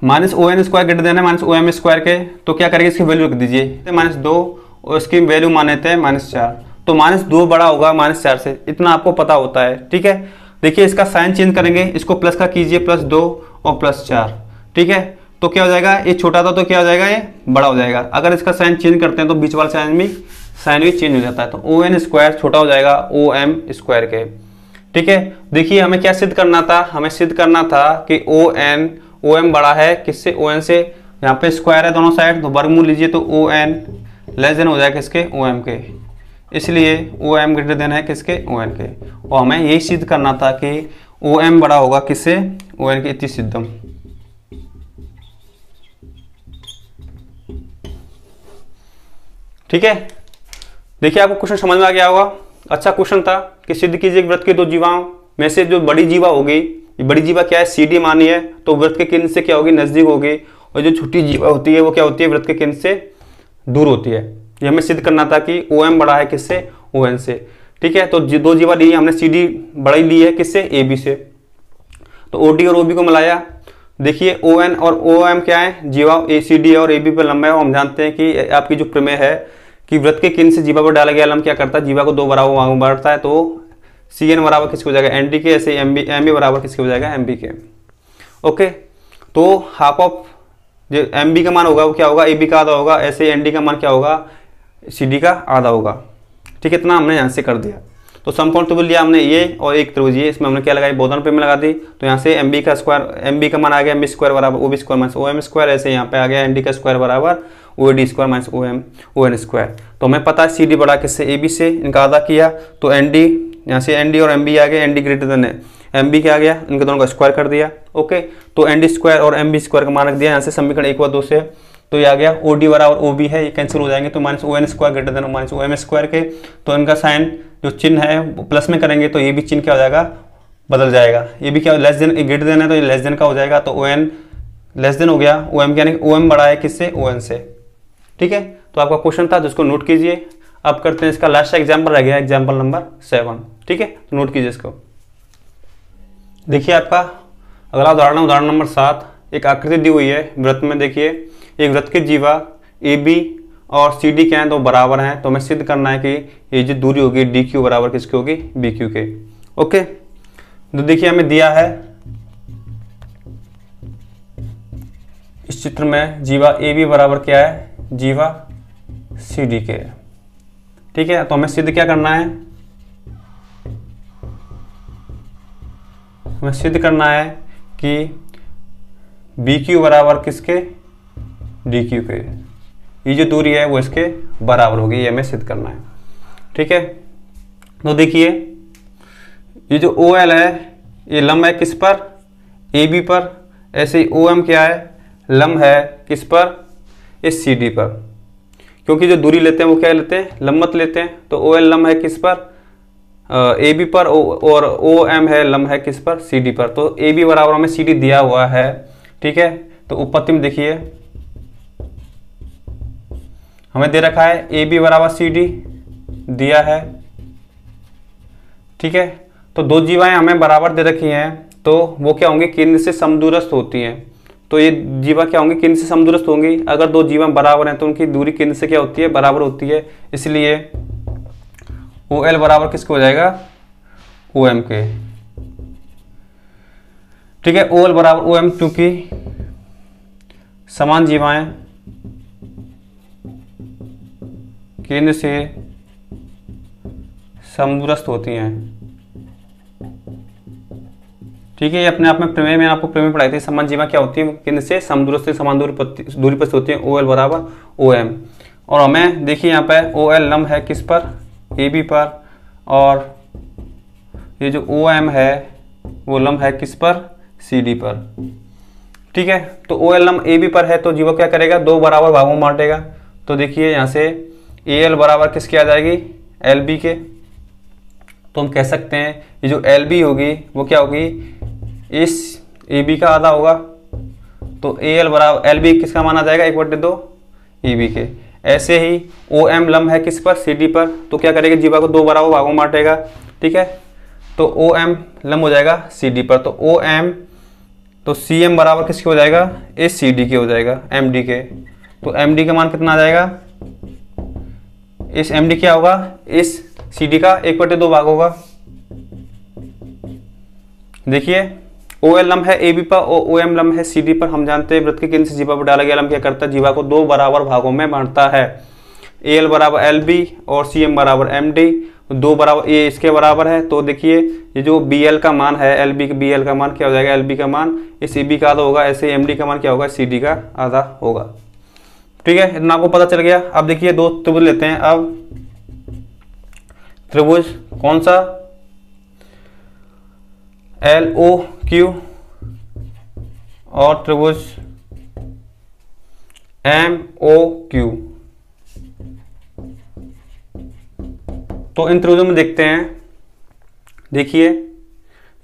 Speaker 1: -ON² ग्रेटर देन है -OM² के, तो क्या करेंगे इसकी वैल्यू रख दीजिए -2 और इसकी वैल्यू मान लेते हैं -4। तो -2 बड़ा होगा -4 से, इतना आपको पता होता है। ठीक है, देखिए इसका साइन चेंज करेंगे, इसको प्लस का कीजिए +2 और +4। ठीक है, तो क्या हो जाएगा, ये छोटा था तो क्या हो जाएगा, ये बड़ा हो जाएगा। अगर इसका साइन चेंज करते हैं तो बीच वाला साइन भी चेंज हो जाता है। तो ON² छोटा हो जाएगा OM² के। ठीक है, देखिए हमें क्या सिद्ध करना था, हमें सिद्ध करना था कि OM बड़ा है किससे, ON से। यहाँ पे स्क्वायर है दोनों साइड तो वर्गमूल लीजिए तो ON लेस देन हो जाएगा किसके, OM के। इसलिए OM ग्रेटर देन है किसके, ON के। और हमें यही सिद्ध करना था कि OM बड़ा होगा किससे, ON के। इति सिद्धम। ठीक है, देखिए आपको क्वेश्चन समझ में आ गया होगा, अच्छा क्वेश्चन था कि सिद्ध कीजिए वृत्त के दो जीवाओं में से जो बड़ी जीवा होगी, बड़ी जीवा क्या है, CD मानी है, तो वृत्त के केंद्र से क्या होगी, नजदीक होगी। और जो छोटी जीवा होती है वो क्या होती है, वृत्त के केंद्र से दूर होती है। ये हमें सिद्ध करना था कि OM बड़ा है किससे, ON से। ठीक है, तो दो जीवा ली है हमने, CD बड़ी ली है किससे, AB से। तो OD और OB को मिलाया, देखिए ON और OM क्या है, जीवा CD और AB पर लंबा है। हम जानते हैं कि आपकी जो प्रमेय है कि वृत्त के केंद्र से जीवा पर डाला गया लंब क्या करता है, जीवा को 2 बराबर बांटता है। तो CN बराबर किसके हो जाएगा, ND के। ऐसे MB बराबर किसके हो जाएगा, MB के। ओके, तो हाफ ऑफ जो MB का मान होगा वो क्या होगा, AB का आधा होगा। ऐसे ND का मान क्या होगा, CD का आधा होगा। ठीक है, इतना हमने यहाँ से कर दिया। तो समकोण त्रिभुज लिया हमने ये और एक त्रिभुज ये, इसमें हमने क्या लगाई, बोधन पे में लगा दी। तो यहाँ से MB का मान आ गया MB² बराबर OB² -OM²। ऐसे यहाँ पे आ गया ND का स्क्वायर बराबर OAD² ON²। तो हमें पता है CD बड़ा किससे, AB से। इनका आधा किया तो ND, यहाँ से ND और MB आ गए, ND ग्रेटर देन है MB क्या आ गया, इनके दोनों का स्क्वायर कर दिया। ओके, तो ND² और MB² का मान रख दिया। यहाँ से समीकरण 1 व 2 से तो ये आ गया OD बराबर OB है, ये कैंसिल हो जाएंगे। तो -ON² ग्रेटर देन -OM² के। तो इनका साइन जो चिन्ह है प्लस में करेंगे तो ये भी चिन्ह क्या हो जाएगा, बदल जाएगा। ये भी क्या, लेस देन ग्रेटर देन है तो ये लेस देन का हो जाएगा। तो ON लेस देन हो गया, OM यानी OM बड़ा है किससे, ON से। ठीक है, तो आपका क्वेश्चन था जिसको नोट कीजिए। अब करते हैं इसका लास्ट एग्जाम्पल रह गया, एग्जाम्पल नंबर 7। ठीक है, तो नोट कीजिए इसको। देखिए आपका अगला उदाहरण है उदाहरण नंबर 7। एक आकृति दी हुई है वृत्त में। देखिए एक वृत्त की जीवा AB और CD क्या है, तो बराबर हैं। तो हमें सिद्ध करना है कि ये जो दूरी होगी DQ बराबर किसकी होगी, BQ के। ओके, तो देखिए हमें दिया है इस चित्र में जीवा AB बराबर क्या है, जीवा CD के। ठीक है, तो हमें सिद्ध क्या करना है, हमें सिद्ध करना है कि BQ बराबर किसके, DQ के। ये जो दूरी है वो इसके बराबर होगी, ये हमें सिद्ध करना है। ठीक है, तो देखिए ये जो OL है ये लंब है किस पर, AB पर। ऐसे ही OM क्या है, लंब है किस पर, इस CD पर। क्योंकि जो दूरी लेते हैं वो क्या लेते हैं, लंबवत लेते हैं। तो OL लंब है किस पर, AB पर, और OM है लंब है किस पर, CD पर। तो AB बराबर हमें CD दिया हुआ है। ठीक है, तो उपपत्ति में देखिए हमें दे रखा है AB बराबर CD दिया है। ठीक है, तो दो जीवाएं हमें बराबर दे रखी हैं, तो वो क्या होंगी, केंद्र से समदूरस्थ होती हैं। तो ये जीवा क्या होंगी, केंद्र से समदूरस्थ होंगी। अगर दो जीवा बराबर हैं तो उनकी दूरी केंद्र से क्या होती है, बराबर होती है। इसलिए OL बराबर किसको हो जाएगा, OM के। ठीक है, OL बराबर OM, क्योंकि समान जीवाएं केंद्र से समदूरस्थ होती हैं। ठीक है, ये अपने आप में प्रमेय में आपको प्रमेय पढ़ाई थी। समान जीवा क्या होती है, केंद्र से समदूरस्थ समान दूरी पर होती है। OL बराबर OM। और हमें देखिए यहाँ पे OL लंब है किस पर, AB पर। और ये जो OM है वो लंब है किस पर, CD पर। ठीक है। तो ओ एल लंब ए बी पर है तो जीवा क्या करेगा, दो बराबर भागों में बांटेगा। तो देखिए यहाँ से ए एल बराबर किसकी आ जाएगी, एल बी के। तो हम कह सकते हैं ये जो एल बी होगी वो क्या होगी, इस ए बी का आधा होगा। तो ए एल बराबर एल बी किसका मान आ जाएगा, 1/2 ए बी के। ऐसे ही ओ एम लंब है किस पर, सी डी पर। तो क्या करेगा, जीवा को दो बराबर भागों में बांटेगा। ठीक है। तो ओ एम लंब हो जाएगा सी डी पर। तो ओ एम तो सी एम बराबर किसके हो जाएगा, इस सी डी के हो जाएगा, एम डी के। तो एम डी का मान कितना आ जाएगा, इस एम डी क्या होगा, इस सी डी का 1/2 भाग होगा। देखिए ओ एल लंब है ए बी पर और ओ एम लंब है सी डी पर। हम जानते हैं वृत्त के केंद्र से जीवा पर डाला गया लंब क्या करता है, जीवा को दो बराबर भागों में बांटता है। ए एल बराबर एल बी और सी एम बराबर एम डी, दो बराबर ये इसके बराबर है। तो देखिए ये जो बी एल का मान है, एल बी बी एल का मान क्या हो जाएगा, एल बी का मान इस ए बी का आधा होगा। ऐसे एम डी का मान क्या होगा, सी डी का आधा होगा। ठीक है, इतना आपको पता चल गया। अब देखिए दो त्रिभुज लेते हैं। अब त्रिभुज कौन सा, एल ओ क्यू और त्रिभुज एम ओ क्यू। तो इन त्रिभुजों में देखते हैं। देखिए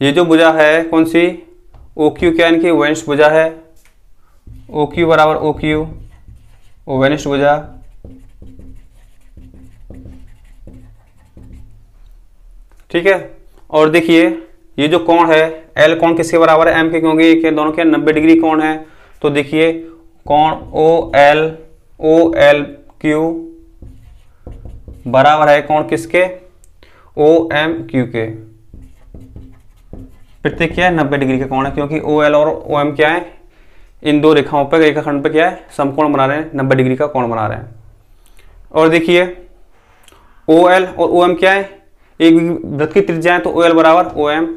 Speaker 1: ये जो भुजा है कौन सी, ओ क्यू क्या इनकी वेनिष्ठ भुजा है। ओ क्यू बराबर ओ क्यू, ओ वेनिष्ठ भुजा। ठीक है। और देखिए ये जो कोण है एल कोण किसके बराबर है, एम के, क्योंकि ये दोनों के 90 डिग्री कोण है। तो देखिए कोण ओ एल क्यू बराबर है कोण किसके, ओ एम क्यू के। प्रत्येक क्या है, 90 डिग्री का कोण है, क्योंकि ओ एल और ओ एम क्या है, इन दो रेखाओं पर, रेखाखंड पे क्या है, समकोण बना रहे हैं, 90 डिग्री का कोण बना रहे हैं। और देखिए ओ एल और ओ एम क्या है, एक वृत्त की त्रिज्या है। तो ओ एल बराबर ओ एम,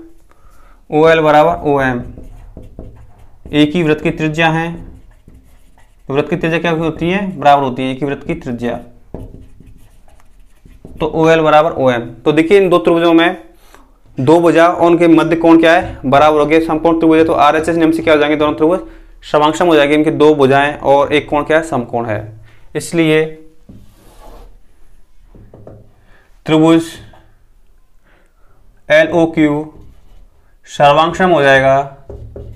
Speaker 1: ओ एल बराबर ओ एम, एक ही वृत्त की त्रिज्या है। तो वृत्त की त्रिज्या क्या होती है, बराबर होती है एक ही वृत्त की त्रिज्या। तो ओ एल बराबर ओ एम। तो देखिए इन दो त्रिभुजों में दो भुजा और उनके मध्य कोण क्या है, बराबर हो गए। समकोण त्रिभुज है तो आर एच एस नियम से क्या हो जाएंगे, दोनों त्रिभुज समांक्षम हो जाएंगे। इनकी दो भुजाएं और एक कोण क्या है, समकोण है। इसलिए त्रिभुज एल ओ क्यू सर्वांक्षम हो जाएगा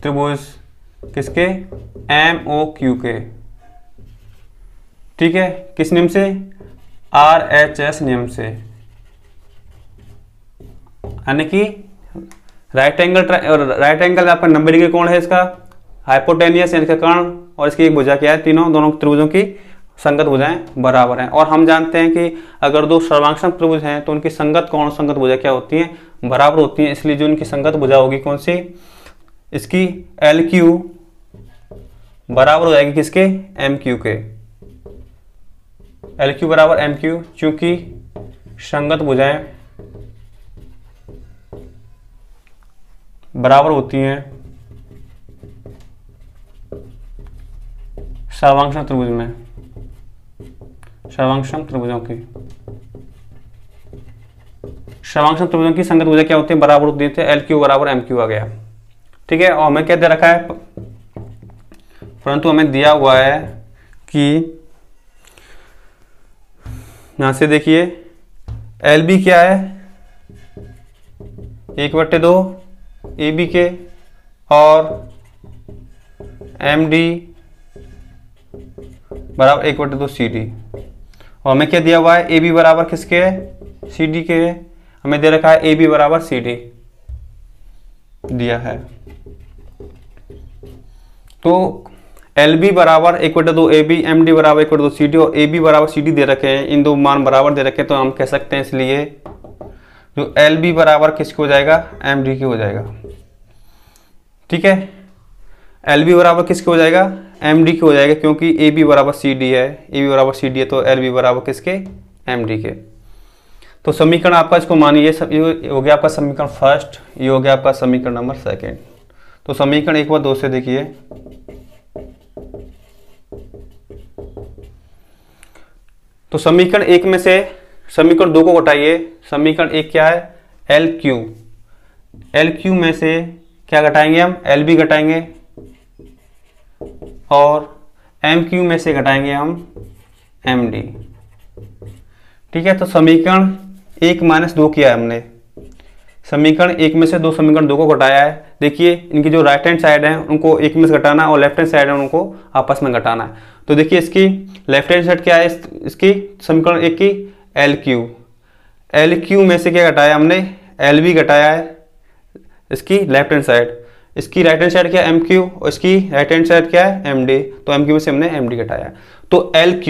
Speaker 1: त्रिभुज किसके, एम ओ क्यू के। ठीक है, किस नियम से, आर एच एस नियम से। यानी कि राइट एंगल आपका 90 डिग्री कोण है इसका, हाइपोटेनियस यानी कर्ण, और इसकी एक भुजा क्या है, दोनों त्रिभुजों की संगत भुजाएं बराबर हैं। और हम जानते हैं कि अगर दो सर्वांक्षम त्रिभुज हैं तो उनकी संगत कोण, संगत भुजा क्या होती है, बराबर होती है। इसलिए जो उनकी संगत भुजा होगी कौन सी, इसकी एल क्यू बराबर हो जाएगी किसके, एम क्यू के। एल क्यू बराबर एम क्यू, चूंकि संगत भुजाएं बराबर होती हैं सर्वांक्षम त्रिभुज में, सर्वांक्षम त्रिभुजों की संगत भुजा क्या होती है, बराबर होती है। एल क्यू बराबर एम क्यू आ गया। ठीक है। और हमें क्या दे रखा है, परंतु हमें दिया हुआ है कि यहां से देखिए एल बी क्या है, 1/2 ए बी के, और एम डी बराबर 1/2 सी डी। और हमें क्या दिया हुआ है, ए बी बराबर किसके है, सी डी के है। हमें दे रखा है ए बी बराबर सी डी दिया है। तो एल बी बराबर 1/2 ए बी, एम डी बराबर 1/2 सी डी, और ए बी बराबर सी डी दे रखे हैं। इन दो मान बराबर दे रखे हैं, तो हम कह सकते हैं इसलिए जो एल बी बराबर किसके हो जाएगा, एम डी के हो जाएगा। ठीक है। एल बी बराबर किसके हो जाएगा, एम डी के हो जाएगा, क्योंकि ए बी बराबर सी डी है। ए बी बराबर सी डी है तो एल बी बराबर किसके, एम डी के। तो समीकरण आपका इसको मानिए, ये हो गया आपका समीकरण फर्स्ट, ये हो गया आपका समीकरण नंबर सेकेंड। तो समीकरण 1 व 2 से देखिए, तो समीकरण 1 में से समीकरण 2 को घटाइए। समीकरण 1 क्या है, एल क्यू, एल क्यू में से क्या घटाएंगे हम, एल बी घटाएंगे, और एम क्यू में से घटाएंगे हम एम डी। ठीक है, तो समीकरण 1 - 2 किया है हमने, समीकरण 1 में से समीकरण 2 को घटाया है। देखिए इनकी जो राइट हैंड साइड है उनको 1 में से घटाना और लेफ्ट हैंड साइड है उनको आपस में घटाना है। तो देखिए इसकी लेफ्ट हैंड साइड क्या है, इसकी समीकरण 1 की एल क्यू में से क्या घटाया हमने, एल बी घटाया है इसकी लेफ्ट हैंड साइड। इसकी राइट हैंड साइड क्या है एम क्यू और इसकी राइट हैंड साइड क्या है एम डी। तो एम क्यू में से हमने एम डी घटाया। तो एल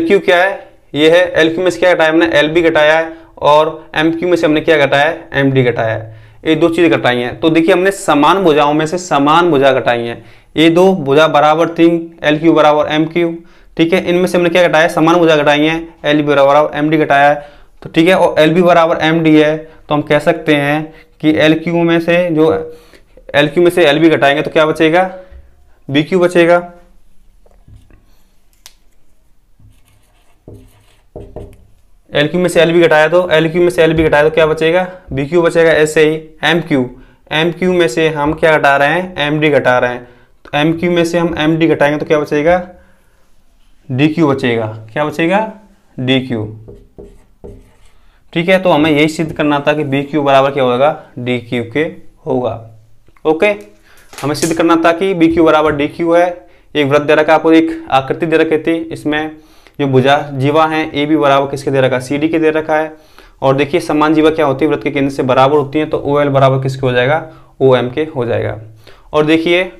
Speaker 1: क्यू क्या है, ये है एल क्यू में से क्या घटाया हमने, एल बी घटाया है और एम क्यू में से हमने क्या घटाया है, एम डी घटाया है। ये दो चीजें घटाई हैं। तो देखिए हमने समान भुजाओं में से समान भुजा घटाई हैं। ये दो भुजा बराबर थी, एल क्यू बराबर एम क्यू। ठीक है, इनमें से हमने क्या घटाया, समान भुजा घटाई है, एल बी बराबर एम डी घटाया है। तो ठीक है, और एल बी बराबर एम डी है तो हम कह सकते हैं कि एल क्यू में से एल बी घटाएंगे तो क्या बचेगा, बी क्यू बचेगा। एल क्यू में से एल बी घटाया तो क्या बचेगा, बी क्यू बचेगा। ऐसे ही एम क्यू में से हम क्या घटा रहे हैं, एम डी घटा रहे हैं। तो एम क्यू में से हम एम डी घटाएंगे तो क्या बचेगा, डी क्यू बचेगा। क्या बचेगा, डी क्यू। ठीक है, तो हमें यही सिद्ध करना था कि बी क्यू बराबर क्या होगा, डी क्यू के होगा। ओके, हमें सिद्ध करना था कि बी क्यू बराबर डी क्यू है। एक वृत्त दे रखा, आपको एक आकृति दे रखी थी, इसमें जो भुजा जीवा है ए बी बराबर किसके दे रखा है, सी डी के दे रखा है। और देखिए समान जीवा क्या होती है, वृत्त के केंद्र से बराबर होती है। तो ओ एल बराबर किसके हो जाएगा, ओ एम के हो जाएगा। और देखिए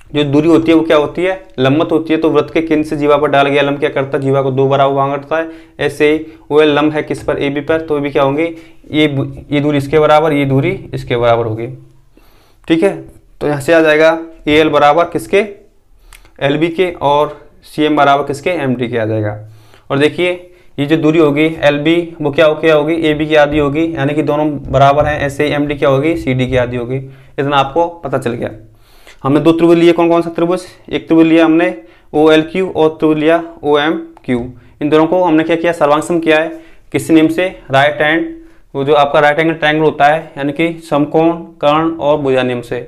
Speaker 1: जो दूरी होती है वो क्या होती है, लंबवत होती है। तो वृत्त के केंद्र से जीवा पर डाल गया लंब क्या करता है, जीवा को 2 बराबर बांटता है। ऐसे ही ओ एल लंब है किस पर, ए बी पर, तो भी क्या होंगे, ये दूरी इसके बराबर, ये दूरी इसके बराबर होगी। ठीक है, तो यहाँ से आ जाएगा ए एल बराबर किसके, एल बी के, और सी एम बराबर किसके, एम डी के आ जाएगा। और देखिए ये जो दूरी होगी एल बी वो क्या होगी, ए बी की आधी होगी, यानी कि दोनों बराबर हैं। ऐसे ही एम डी क्या होगी, सी डी की आधी होगी। इतना आपको पता चल गया। हमने 2 त्रिभुज लिए, कौन कौन सा त्रिभुज, एक त्रिभुज लिया हमने ओ एल क्यू और त्रिभुज लिया ओ एम क्यू। इन दोनों को हमने क्या किया, सर्वांग किया है। किस नियम से, राइट हैंड, वो जो आपका राइट एंगल ट्रायंगल होता है, यानी कि समकोण, कर्ण और भुजा नियम से।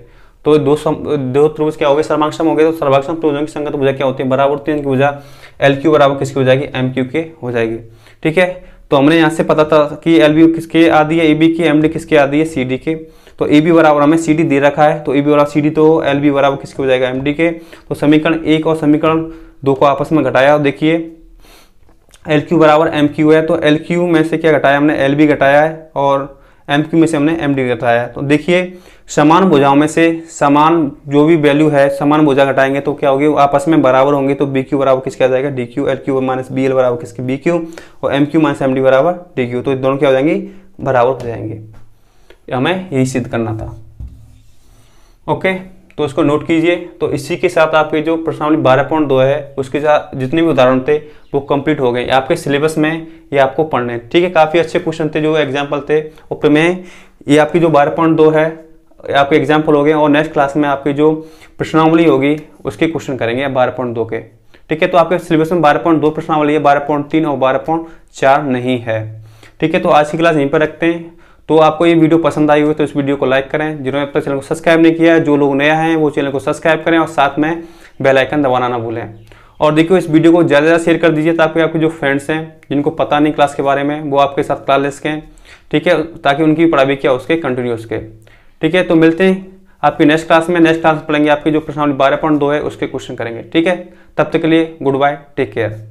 Speaker 1: तो दो त्रिभुज क्या हो गए, सर्वांग हो गए। तो सर्वांग त्रिभुजों की संगत भुजा क्या होती है, बराबर होती है। इनकी भुजा एल क्यू बराबर किसकी हो जाएगी, एम क्यू के हो जाएगी। ठीक है, तो हमने यहाँ से पता था कि एल बी किसके आदि है, ए बी की, एम डी किसके आदि है, सी डी के। तो ए बी बराबर हमें सी डी दे रखा है, तो ए बी बराबर सी डी, तो एल बी बराबर किसके हो जाएगा, एम डी के। तो समीकरण 1 और समीकरण 2 को आपस में घटाया। और देखिए एल क्यू बराबर एम क्यू है, तो एल क्यू में से क्या घटाया हमने, एल बी घटाया है, और एम क्यू में से हमने एम डी घटाया है। तो देखिए समान भुजाओं में से समान जो भी वैल्यू है, समान भुजा घटाएंगे तो क्या होगी, आपस में बराबर होंगे। तो बी क्यू बराबर किसके आ जाएगा, D Q. L Q minus B L बराबर किसके, बी क्यू। और M Q minus M D बराबर डी क्यू। तो दोनों क्या हो जाएंगे, बराबर हो जाएंगे। हमें यही सिद्ध करना था। ओके, तो इसको नोट कीजिए। तो इसी के साथ आपके जो प्रश्नावली 12.2 है उसके साथ जितने भी उदाहरण थे वो कंप्लीट हो गए। आपके सिलेबस में ये आपको पढ़ने, ठीक है, काफ़ी अच्छे क्वेश्चन थे जो एग्जाम्पल थे। और प्रमेय ये आपकी जो 12.2 है आपके एग्जाम्पल हो गए। और नेक्स्ट क्लास में आपकी जो प्रश्नावली होगी उसके क्वेश्चन करेंगे 12.2 के। ठीक है, तो आपके सिलेबस में 12.2 प्रश्नावली है, 12.3 और 12.4 नहीं है। ठीक है, तो आज की क्लास यहीं पर रखते हैं। तो आपको ये वीडियो पसंद आई हुई तो इस वीडियो को लाइक करें। जिन्होंने अब तक चैनल को सब्सक्राइब नहीं किया है, जो लोग नया हैं वो चैनल को सब्सक्राइब करें और साथ में बेल आइकन दबाना ना भूलें। और देखिए इस वीडियो को ज़्यादा शेयर कर दीजिए ताकि आपके जो फ्रेंड्स हैं जिनको पता नहीं क्लास के बारे में वो आपके साथ क्लास ले सकें। ठीक है, ताकि उनकी पढ़ाई क्या उसके कंटिन्यूस के। ठीक है, तो मिलते हैं आपकी नेक्स्ट क्लास में। नेक्स्ट क्लास पढ़ेंगे आपकी जो प्रश्नावली 12.2 है उसके क्वेश्चन करेंगे। ठीक है, तब तक के लिए गुड बाय, टेक केयर।